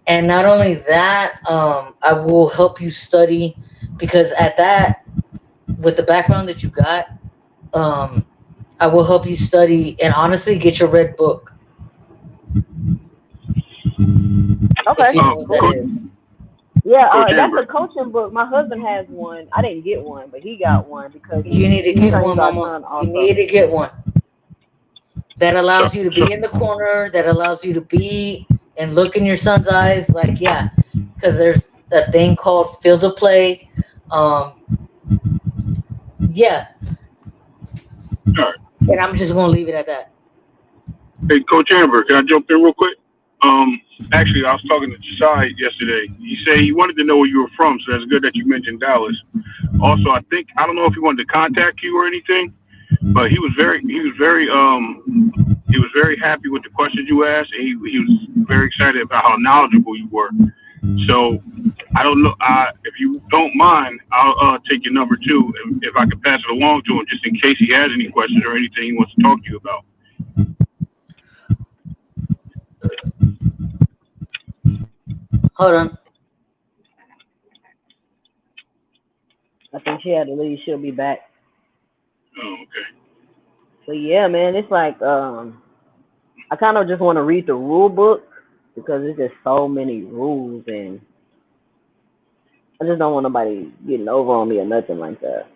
and not only that, I will help you study, because with the background that you got, I will help you study and honestly get your red book. Okay. If you know what that is. Yeah, Coach that's Amber. a coaching book. My husband has one. I didn't get one, but he got one because You need to he get trains one, our Mama. son You also. need to get one. That So, allows you to so be in the corner. That allows you to be and look in your son's eyes. Like, yeah, because there's a thing called field of play. Um, yeah, all right. and I'm just gonna leave it at that. Hey, Coach Amber, can I jump in real quick? Actually, I was talking to Josiah yesterday. He said he wanted to know where you were from, so that's good that you mentioned Dallas. Also, I don't know if he wanted to contact you or anything, but he was very happy with the questions you asked, and he was very excited about how knowledgeable you were. So I don't know if you don't mind, I'll take your number too, if I can pass it along to him, just in case he has any questions or anything he wants to talk to you about. Hold on. I think she had to leave. She'll be back. Oh, okay. But yeah, man, it's like I kind of just want to read the rule book because there's just so many rules, and I just don't want nobody getting over on me or nothing like that.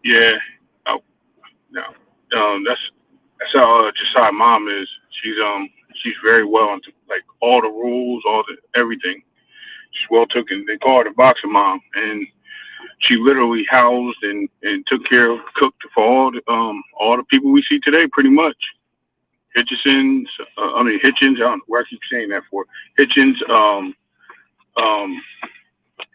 Yeah. Oh, no. That's how Josiah's mom is. She's very well into like all the rules, all the everything. She's well taken. They call her the boxing mom, and she literally housed and took care of, cooked for all the people we see today, pretty much. Hitchens, Hitchens. I don't know where I keep saying that for. Hitchens, um,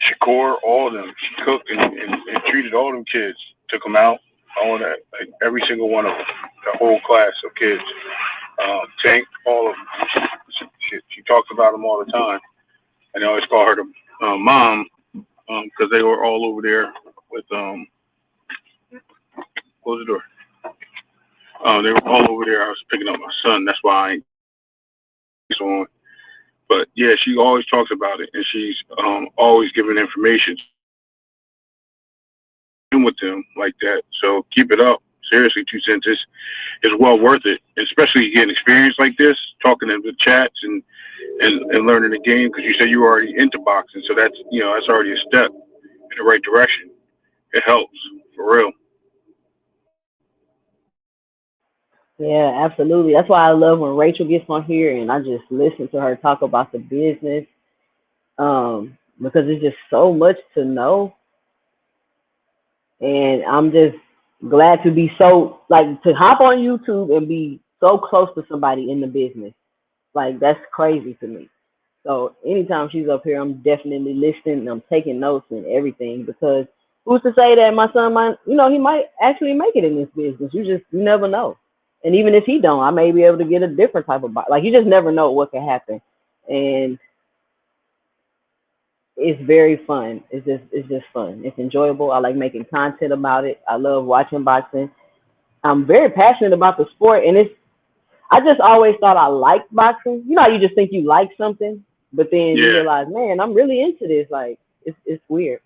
Shakur, all of them. She cooked and treated all them kids. Took them out, all that, like every single one of them, the whole class of kids. Tank, all of them. She talks about them all the time. And they always call her the mom because they were all over there with close the door. They were all over there. I was picking up my son. That's why I ain't on. But yeah, she always talks about it, and she's always giving information with them like that. So keep it up. Seriously, 2 cents is well worth it, especially getting experience like this, talking in the chats and learning the game. Because you said you were already into boxing, so that's already a step in the right direction. It helps for real. Yeah, absolutely. That's why I love when Rachel gets on here and I just listen to her talk about the business. Because it's just so much to know, and I'm just glad to be so like to hop on YouTube and be so close to somebody in the business. Like that's crazy to me. So anytime she's up here, I'm definitely listening and I'm taking notes and everything because who's to say that my son might, he might actually make it in this business. You never know. And even if he don't, I may be able to get a different type of like you just never know what can happen. And it's very fun. It's just fun. It's enjoyable. I like making content about it. I love watching boxing. I'm very passionate about the sport, and I just always thought I liked boxing. You know how you just think you like something, but then you Yeah, realize, man, I'm really into this. Like it's weird.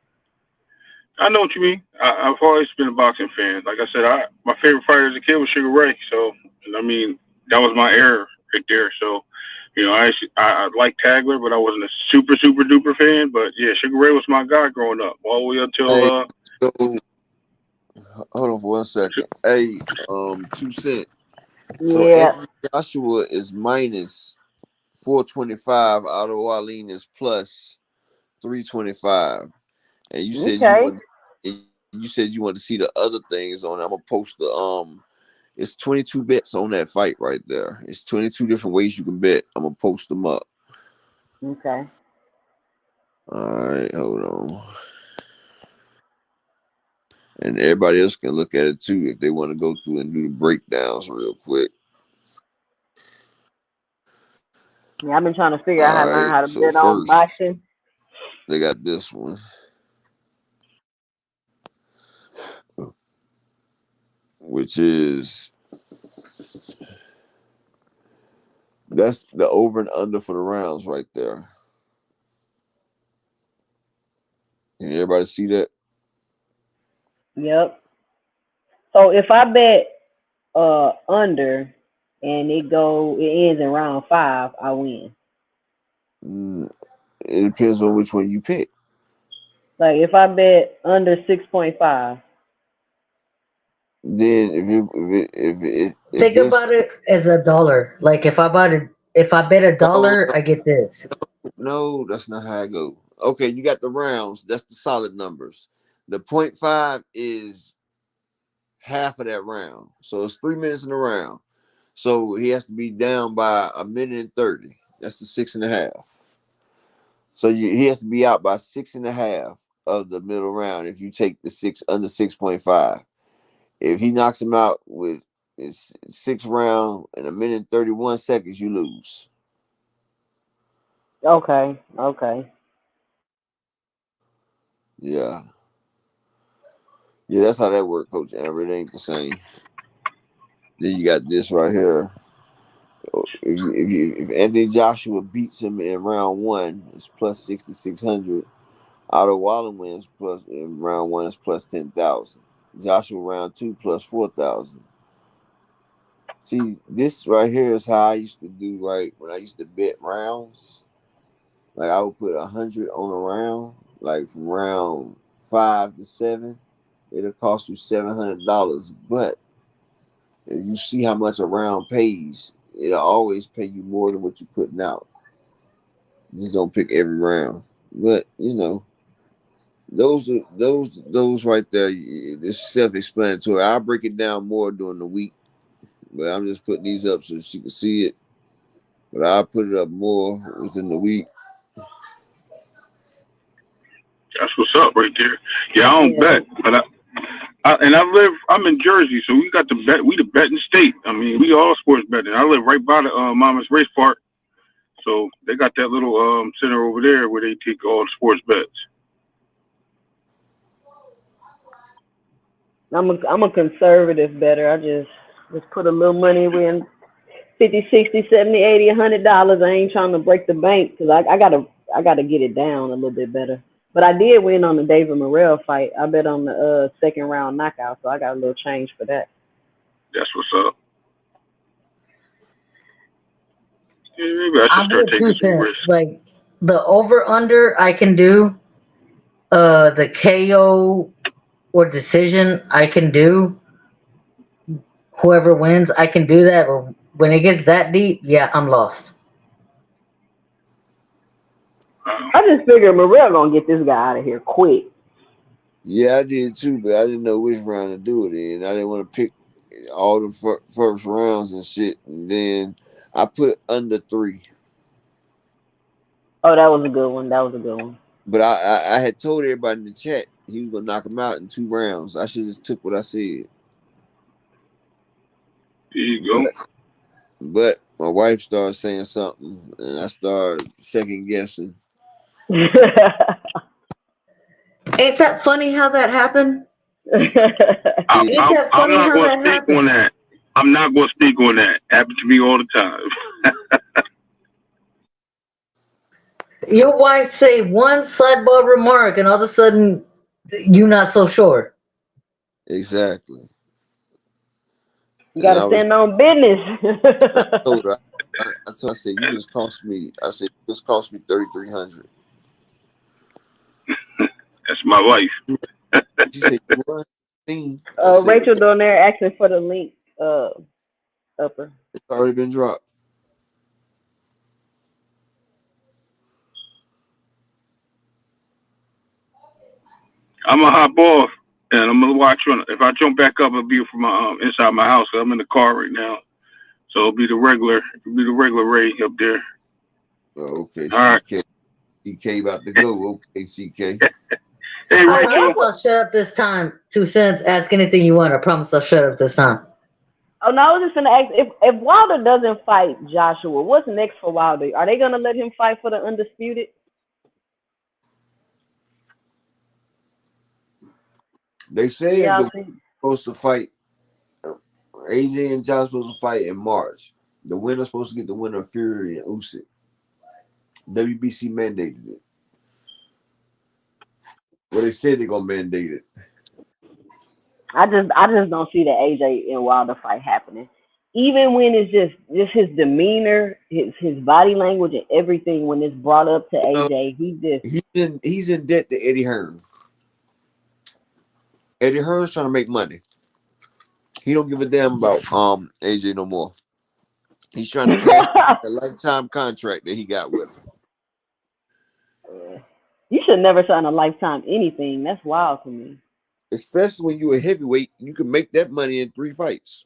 I know what you mean. I've always been a boxing fan. Like I said, my favorite fighter as a kid was Sugar Ray. So, I mean, that was my era right there. So, I liked Tagler, but I wasn't a super super duper fan. But yeah, Sugar Ray was my guy growing up, all the way until Hey, so hold on for 1 second. Hey, 2 cent. So Yeah. Anthony Joshua is minus 425. Otto Arlene is plus 325. And you said you Okay. want to see the other things on it. I'm gonna post the it's 22 bets on that fight right there. It's 22 different ways you can bet. I'm gonna post them up. Okay. All right, hold on. And everybody else can look at it too if they want to go through and do the breakdowns real quick. Yeah, I've been trying to figure out how All to learn right, how to so bet on first boxing. they got this one, which is that's the over and under for the rounds right there. Can everybody see that? Yep. So if I bet under and it ends in round 5, I win. Mm, It depends on which one you pick. Like if I bet under 6.5. Then if Think it's about it as a dollar. Like if I bet a no, dollar, I get this. no, that's not how I go. Okay, you got the rounds. That's the solid numbers. The 0.5 is half of that round. So it's 3 minutes in the round. So he has to be down by a minute and 30. That's the 6.5. So he has to be out by 6.5 of the middle round if you take the six under 6.5. If he knocks him out with his 6 round in a minute and 31 seconds, you lose. Okay. Yeah. Yeah, that's how that works, Coach Amber. It ain't the same. Then you got this right here. If Anthony Joshua beats him in round 1, it's plus 6,600. Otto Wallen wins plus in round 1 is plus 10,000. Joshua round 2 plus 4,000. See, this right here is how I used to do right when I used to bet rounds. Like I would put 100 on a round, like from round 5 to 7. It'll cost you $700. But if you see how much a round pays, it'll always pay you more than what you're putting out. Just don't pick every round. But those right there, it's self-explanatory. I'll break it down more during the week, but I'm just putting these up so she can see it. But I'll put it up more within the week. That's what's up right there. Yeah, I don't bet, but I'm in Jersey, so we got the bet. We the betting state. I mean, we all sports betting. I live right by the Mama's Race Park, so they got that little center over there where they take all the sports bets. I'm a conservative bettor. I just put a little money in 50, 60, 70, 80, $100. I ain't trying to break the bank because I gotta get it down a little bit better. But I did win on the David Morrell fight. I bet on the second round knockout, so I got a little change for that. That's what's up. Yeah, maybe I should start taking some risks. Like the over under, I can do. The KO or decision, I can do. Whoever wins, I can do that. But when it gets that deep, yeah, I'm lost. I just figured Morrell gonna get this guy out of here quick. Yeah, I did too, but I didn't know which round to do it in. I didn't want to pick all the first rounds and shit. And then I put under 3. Oh, that was a good one. But I had told everybody in the chat he was gonna knock him out in 2 rounds. I should just took what I said. There you go. But my wife started saying something, and I started second guessing. Ain't that funny how that happened? I'm not going to speak on that. I'm not going to speak on that. Happens to me all the time. Your wife say one sidebar remark, and all of a sudden, you're not so sure. Exactly. You gotta stand on business. I told her, I said, you just cost me. I said, you just cost me $3,300. That's my wife. She said, what? Rachel down there asking for the link. Upper. It's already been dropped. I'm gonna hop off and I'm gonna watch on. If I jump back up, it'll be from my inside my house. I'm in the car right now, so it'll be the regular Ray up there. Oh, okay. All right. CK about to go. Okay, CK. Hey, Rachel. I'll shut up this time. 2 cents. Ask anything you want. I promise I'll shut up this time. Oh no, I was just gonna ask if Wilder doesn't fight Joshua, what's next for Wilder? Are they gonna let him fight for the undisputed? They say they're supposed to fight. AJ and Josh supposed to fight in March. The winner's supposed to get the winner of Fury and Usyk. WBC mandated it. Well, they said they're gonna mandate it. I just don't see the AJ and Wilder fight happening. even when it's just his demeanor, his body language and everything when it's brought up to You know, AJ, he just he's in debt to Eddie Hearn. Eddie Hearn's trying to make money. He don't give a damn about AJ no more. He's trying to cash a lifetime contract that he got with him. you should never sign a lifetime anything. That's wild to me. Especially when you're a heavyweight, you can make that money in 3 fights.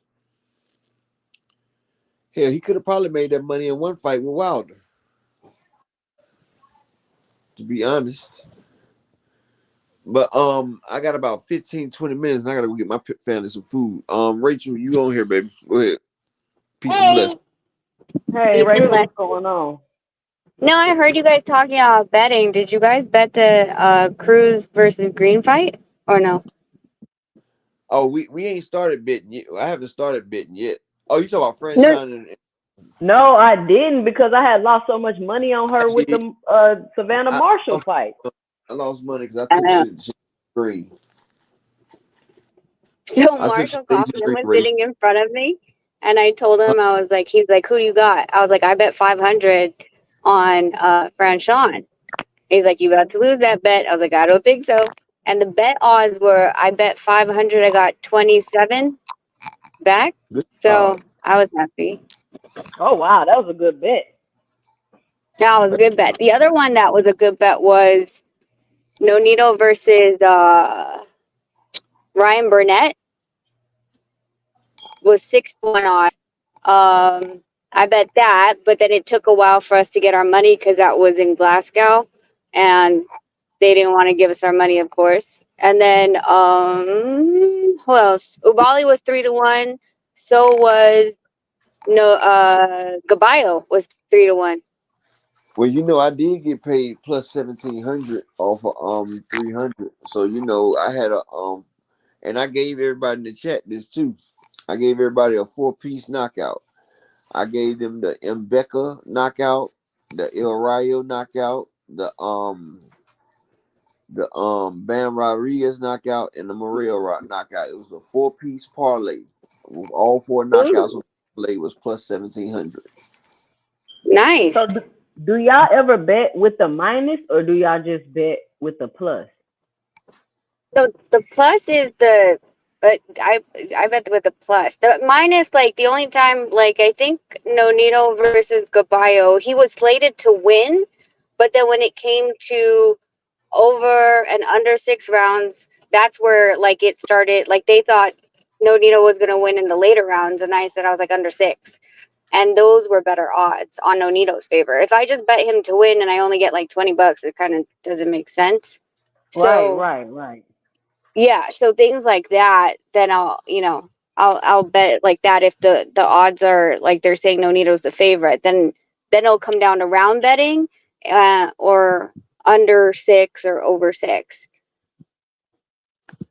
Hell, he could have probably made that money in 1 fight with Wilder. To be honest. But I got about 15, 20 minutes and I gotta go get my family some food. Rachel, you on here, baby. Go ahead. Peace and blessings. Hey, Peace and Rachel, blessings. what's going on? No, I heard you guys talking about betting. Did you guys bet the Cruz versus Green fight or no? Oh, we ain't started betting yet. I haven't started betting yet. Oh, you talking about No, Franchon and No, I didn't because I had lost so much money on I her with did. the Savannah I Marshall lost, fight. I lost money because I took uh, shit green. so I took Marshall Shady Kaufman Green was race. sitting in front of me, and I told him I was like, he's like, who do you got? I was like, I bet 500 on Franchon. He's like, you about to lose that bet. I was like, I don't think so. And the bet odds were, I bet 500, I got 27 back. Good So job. I was happy. Oh wow, that was a good bet. That was a good bet. The other one that was a good bet was Nonito versus Ryan Burnett was 6-1 odds. I bet that, but then it took a while for us to get our money because that was in Glasgow, and they didn't want to give us our money, of course. And then who else? Ubali was 3-1. So was Gabayo was 3-1. Well, I did get paid plus 1,700 off of 300. So I had and I gave everybody in the chat this too. I gave everybody a 4-piece knockout. I gave them the Mbeka knockout, the El Rayo knockout, the Bam Rodriguez knockout, and the Morel knockout. It was a 4-piece parlay. All 4 knockouts Ooh, on the parlay was plus 1,700. So nice. do y'all ever bet with the minus or do y'all just bet with the plus? So the plus is I bet with the plus. The minus, like the only time, like I think Nonito versus Gabayo, he was slated to win, but then when it came to over and under 6 rounds, that's where like it started. Like they thought Nonito was gonna win in the later rounds, and I said I was like under 6, and those were better odds on Nonito's favor. If I just bet him to win and I only get like $20, it kind of doesn't make sense. Right, So right. yeah, so things like that, then I'll bet like that if the odds are like they're saying Nonito's the favorite, then it'll come down to round betting, or under 6 or over 6.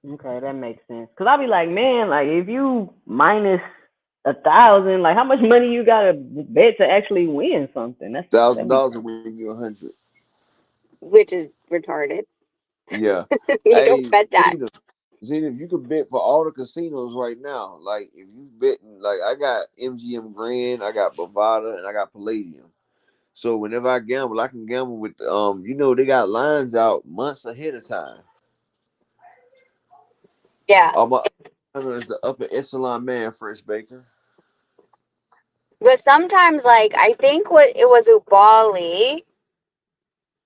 Okay, that makes sense. Cause I'll be like, man, like if you minus 1,000, like how much money you gotta bet to actually win something? That'd be $1,000 crazy. will win you 100. Which is retarded. Yeah. You don't Hey, bet that. Zena, you can bet for all the casinos right now. Like if you betting, like I got MGM Grand, I got Bovada, and I got Palladium. So whenever I gamble, I can gamble with they got lines out months ahead of time. Yeah, My other is the upper echelon man, Fresh Baker. but sometimes like I think what it was Ubali,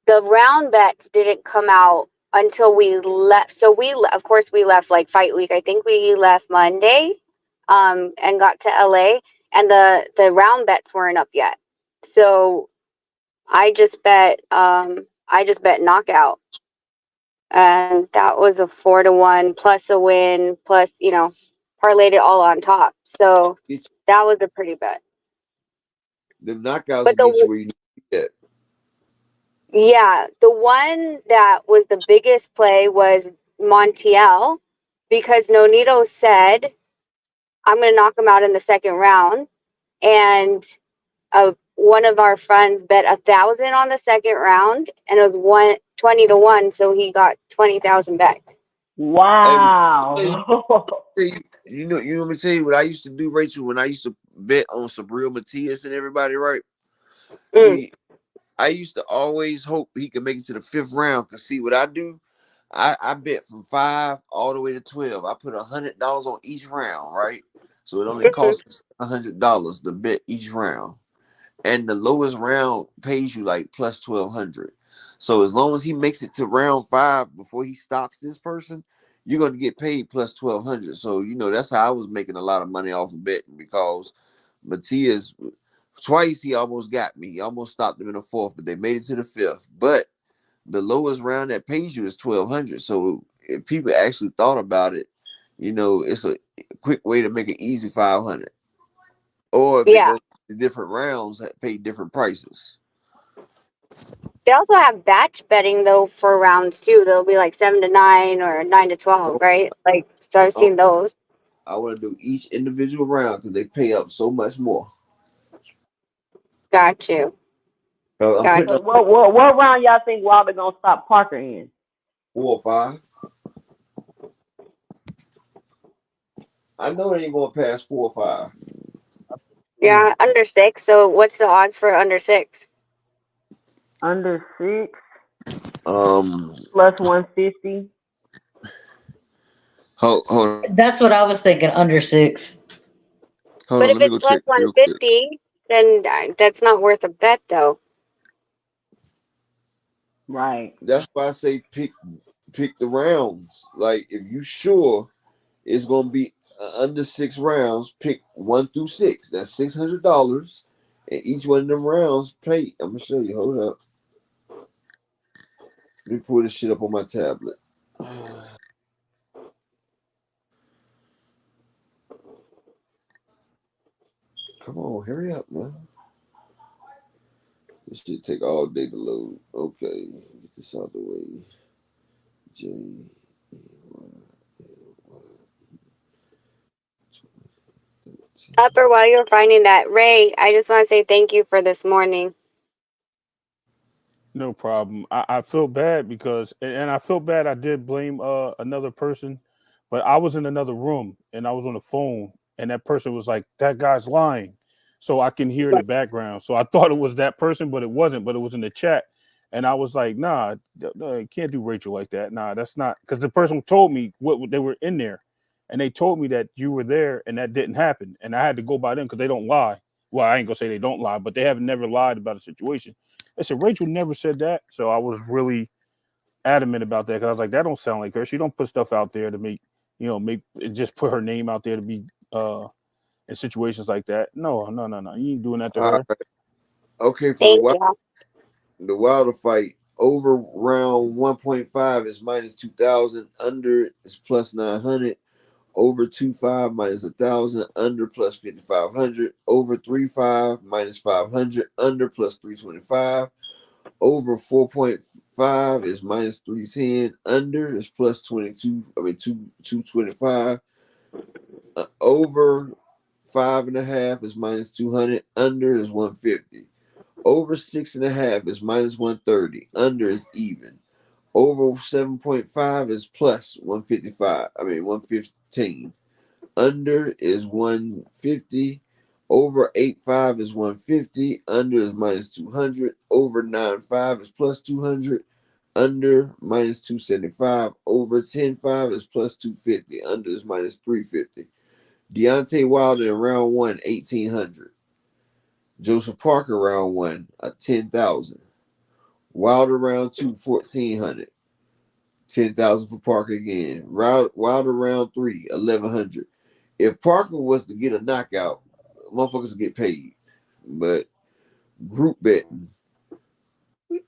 the round bets didn't come out until we left. So of course we left like fight week. I think we left Monday, and got to LA, and the round bets weren't up yet. So I just bet knockout, and that was a 4-1 plus a win plus parlayed it all on top. So Get that was a pretty bet. the knockouts But to get you where you need to get. the one that was the biggest play was Montiel, because Nonito said, I'm going to knock him out in the second round. And one of our friends bet 1,000 on the second round, and it was 20-1. So he got 20,000 back. Wow. You know, you want me to tell you what I used to do, Rachel, when I used to bet on Sabril Matias and everybody, right? Mm. See, I used to always hope he could make it to the 5th round. Cause see what I do, I bet from 5 all the way to 12. I put $100 on each round, right? So it only costs $100 to bet each round, and the lowest round pays you like plus 1,200. So as long as he makes it to round 5 before he stops this person, you're gonna get paid plus 1,200. So you know that's how I was making a lot of money off of betting, because Matias twice he almost got me. He almost stopped him in the 4th, but they made it to the 5th. But the lowest round that pays you is 1,200. So if people actually thought about it, you know, it's a quick way to make it easy 500. Or if they Yeah. go to different rounds, pay different prices. They also have batch betting though for rounds too. They'll be like 7 to 9 or 9 to 12, right? Like, so I've I, seen those. I want to do each individual round because they pay up so much more. Got you. I'm Got putting you. up What round y'all think Wilder gonna stop Parker in? 4 or 5. I know it ain't going to pass 4 or 5. Yeah, under 6. So what's the odds for under 6? Under 6 Um, plus 150. hold That's what I was thinking. Under 6. But on. if Let me it's go plus check real quick. 150, then that's not worth a bet though. Right. That's why I say pick the rounds. Like if you sure it's gonna be under 6 rounds, pick 1 through 6. That's $600, and each one of them rounds pay. I'm gonna show you. Hold up. Let me pull this shit up on my tablet. Come on, hurry up, man. This shit take all day to load. Okay, get this out of the way. J. Upper, while you're finding that, Ray, I just want to say thank you for this morning. No problem. I feel bad because, and I feel bad. I did blame another person, but I was in another room and I was on the phone, and that person was like, "That guy's lying," so I can hear in the background. So I thought it was that person, but it wasn't. But it was in the chat, and I was like, "Nah, can't do Rachel like that. Nah, that's not." Because the person told me what they were in there, and they told me that you were there, and that didn't happen, and I had to go by them because they don't lie. Well, I ain't gonna say they don't lie, but they have never lied about a situation. I said Rachel never said that, so I was really adamant about that because I was like, that don't sound like her. She don't put stuff out there to make, make just put her name out there to be in situations like that. No, no, no, no. You ain't doing that to All her. right. Okay, for Thank you. the Wilder fight, over round 1.5 is minus 2,000. Under is plus 900. Over 2.5 minus 1,000. Under plus 5,500. Over 3.5 minus 500. Under plus 325. Over 4.5 is minus 310. Under is plus 22. I mean 225. Over 5.5 is minus 200. Under is 150. Over 6.5 is minus 130. Under is even. Over 7.5 is plus 155. I mean 115. Under is 150. Over 8.5 is 150. Under is minus 200. Over 9.5 is plus 200. Under minus 275. Over 10.5 is plus 250. Under is minus 350. Deontay Wilder in round 1, 1,800. Joseph Parker round 1, 10,000. Wilder round 2, 1,400. 10,000 for Parker again. Wilder round 3, 1,100. If Parker was to get a knockout, motherfuckers would get paid. But group betting,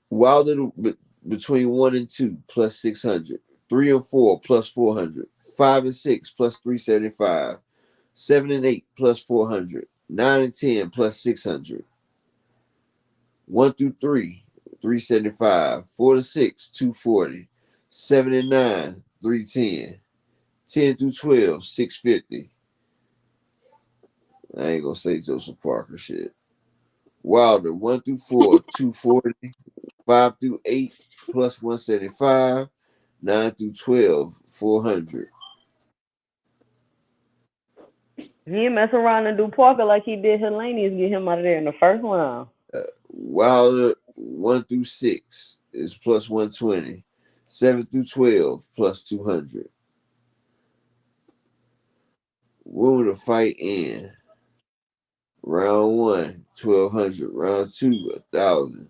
Wilder between 1 and 2 plus 600. 3 and 4 plus 400. 5 and 6 plus 375. 7 and 8 plus 400. 9 and 10 plus 600. 1 through 3, 375. 4 to 6, 240. 7 and 9, 310. 10 through 12, 650. I ain't gonna say Joseph Parker shit. Wilder, 1 through 4, 240. 5 through 8 plus 175. 9 through 12, 400. He ain't mess around and do Parker like he did Helenius, get him out of there in the first round. Wilder 1 through 6 is plus 120. 7 through 12 plus 200. Women to fight in. Round 1, 1,200. Round 2, 1,000.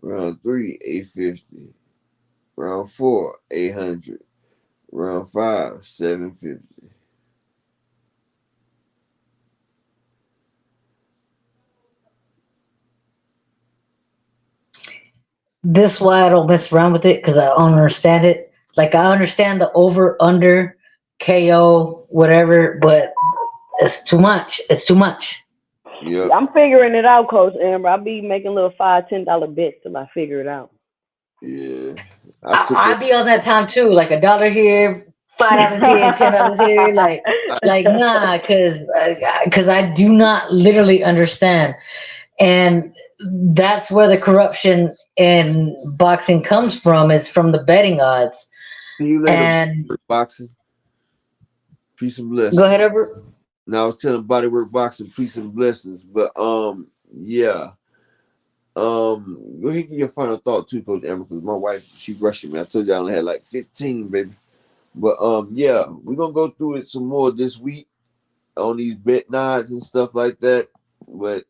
Round 3, 850. Round 4, 800. Round 5, 750. This is why I don't mess around with it, because I don't understand it. Like, I understand the over, under, KO, whatever, but it's too much. It's too much. Yeah. I'm figuring it out, Coach Amber. I'll be making little $5, $10 bets till I figure it out. Yeah. I'd be on that time too, like $1 here, $5 here, $10 here, like nah, because I do not literally understand, and that's where the corruption in boxing comes from. Is from the betting odds. See you later, and boxing. Peace and blessings. Go ahead, Herbert. Now I was telling Bodywork Boxing, peace and blessings, but yeah. Go ahead and give your final thought too, Coach Amber, because my wife, she rushing me. I told you I only had like 15, baby. But yeah, we're gonna go through it some more this week on these bet nods and stuff like that. But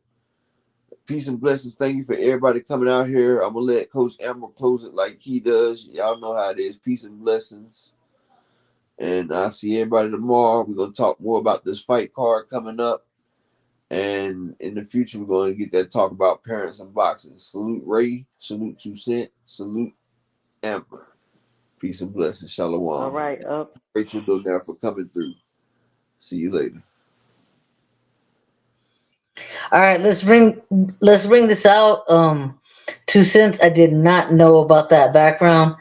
peace and blessings. Thank you for everybody coming out here. I'm gonna let Coach Amber close it like he does. Y'all know how it is. Peace and blessings. And I'll see everybody tomorrow. We're gonna talk more about this fight card coming up. And in the future, we're going to get that talk about parents and boxing. Salute Ray. Salute 2 Cent. Salute Amber. Peace and blessings. Shalom. All right. Rachel Dogar for coming through. See you later. All right, let's bring this out. 2 Cents. I did not know about that background.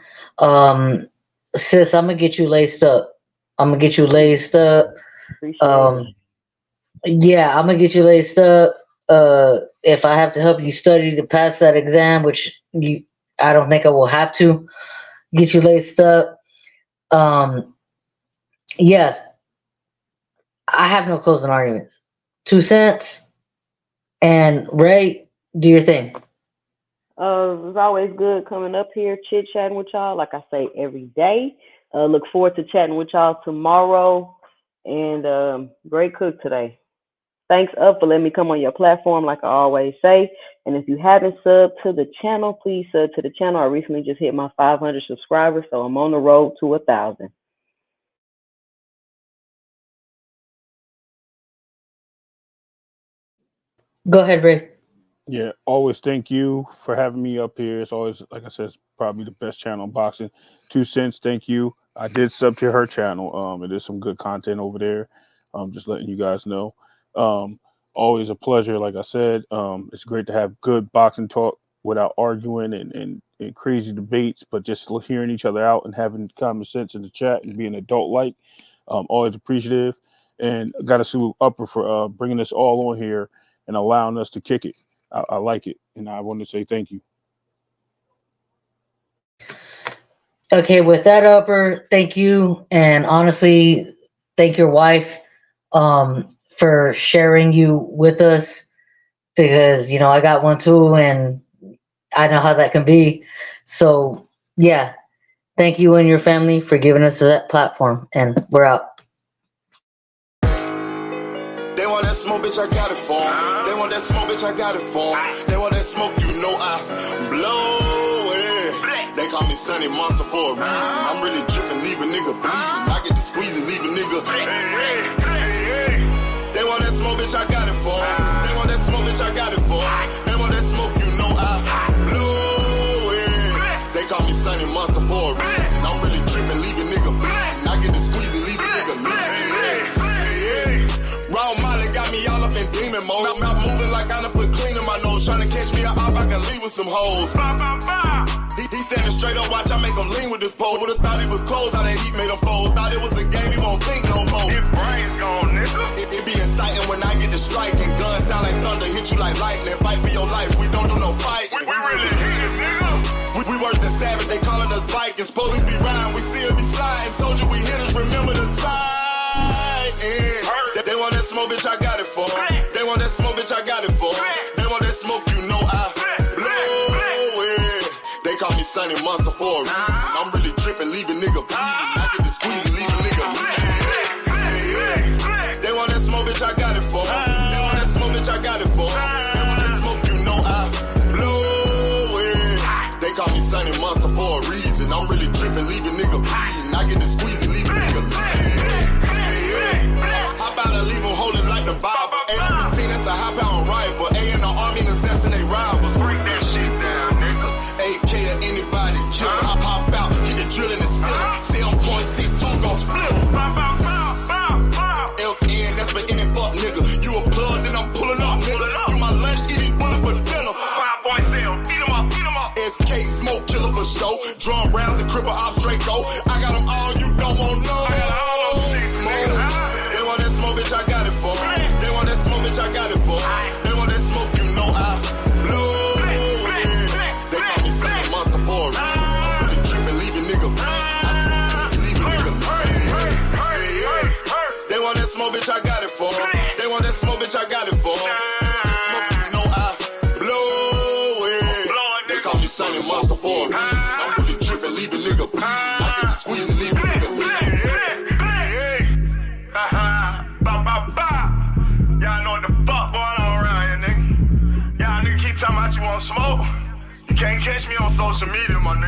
Sis, I'm gonna get you laced up. Yeah, I'm gonna get you laced up. If I have to help you study to pass that exam, which I don't think I will have to, get you laced up. Yeah, I have no closing arguments. 2 Cents and Ray, do your thing. It's always good coming up here, chit-chatting with y'all, like I say, every day. Look forward to chatting with y'all tomorrow. And great cook today. Thanks for letting me come on your platform, like I always say. And if you haven't subbed to the channel, please sub to the channel. I recently just hit my 500 subscribers, so I'm on the road to 1,000. Go ahead, Ray. Yeah, always thank you for having me up here. It's always, like I said, it's probably the best channel in boxing. 2 Cents, thank you. I did sub to her channel. It is some good content over there. Just letting you guys know. Always a pleasure. Like I said, it's great to have good boxing talk without arguing and crazy debates, but just hearing each other out and having common sense in the chat and being adult-like. Always appreciative. And got to salute Upper for bringing us all on here and allowing us to kick it. I like it, and I want to say thank you. Okay, with that, Upper, thank you, and honestly, thank your wife for sharing you with us, because I got one too, and I know how that can be. So yeah, thank you and your family for giving us that platform, and we're out. They want that smoke, bitch, I got it for 'em. They want that smoke, bitch, I got it for 'em. They want that smoke, you know I blow it. They call me Sunny Monster for a reason. I'm really dripping, leave a nigga bleeding. I get to squeeze and leave a nigga. They want that smoke, bitch, I got it for 'em. They want that smoke, bitch, I got it for 'em. They want that smoke, you know I blow it. They call me Sunny Monster for a reason. I'm really dripping, leave a nigga bleeding. I get to squeeze and leave a nigga bleeding. Raw Molly got me all up in demon mode. Mouth moving like I done put clean in my nose. Trying to catch me up, I can leave with some hoes. He standing straight up, watch I make him lean with this pole. Would've thought he was closed, how that heat made him fold. Thought it was a game, he won't think no more. His brain's gone, nigga. It be exciting when I get to striking. Guns sound like thunder, hit you like lightning. Fight for your life, we don't do no fighting. We really hit it, nigga. We worse than savage, they calling us Vikings. Police be riding, we still be sliding. Told you we hitters, remember the time. They want that smoke, bitch, I got it for 'em. They want that smoke, bitch, I got it for 'em. They want that smoke, you know I blow it. They call me Sunny Monster for a reason. I'm really tripping, leaving nigga bleeding. I get the squeeze and leave a nigga bleeding. They want that smoke, bitch, I got it for 'em. They want that smoke, bitch, I got it for 'em. They want that smoke, you know I blow it. They call me Sunny Monster for a reason. I'm really tripping, leaving nigga bleeding. I get the squeeze and leave a nigga bleeding. How about I leave them holding like the Bible? AR-15, that's a high-power rifle. A in the army and assassinate rivals. Break that shit down, nigga. AK or anybody kill. Hop out, get the drilling and spilling. 7.62 gon' split. FN, that's for any fuck nigga. You a plug, then I'm pulling up, nigga. You my lunch, eat these bullets for dinner. 5.0, eat 'em up, eat 'em up. SK, smoke killer for show. Drum rounds and cripple ops Draco. I got them all, you don't want no. They want that smoke, bitch, I got it for 'em. They want that smoke, bitch, I got it for 'em. They want that smoke, you know I blow it. They call me Sunny Monster for a reason. I'm really tripping, leaving nigga bleeding. I get this pussy, leaving nigga bleeding. They want that smoke, bitch, I got it for 'em. They want that smoke, bitch, I got it for 'em. They want that smoke, you know I blow it. They call me Sunny Monster for a reason. I'm really tripping, leaving nigga bleeding. I get the squeeze and leaving nigga bleeding. Y'all know what the fuck going on around here, nigga. Y'all nigga keep talking about you want smoke. You can't catch me on social media, my nigga.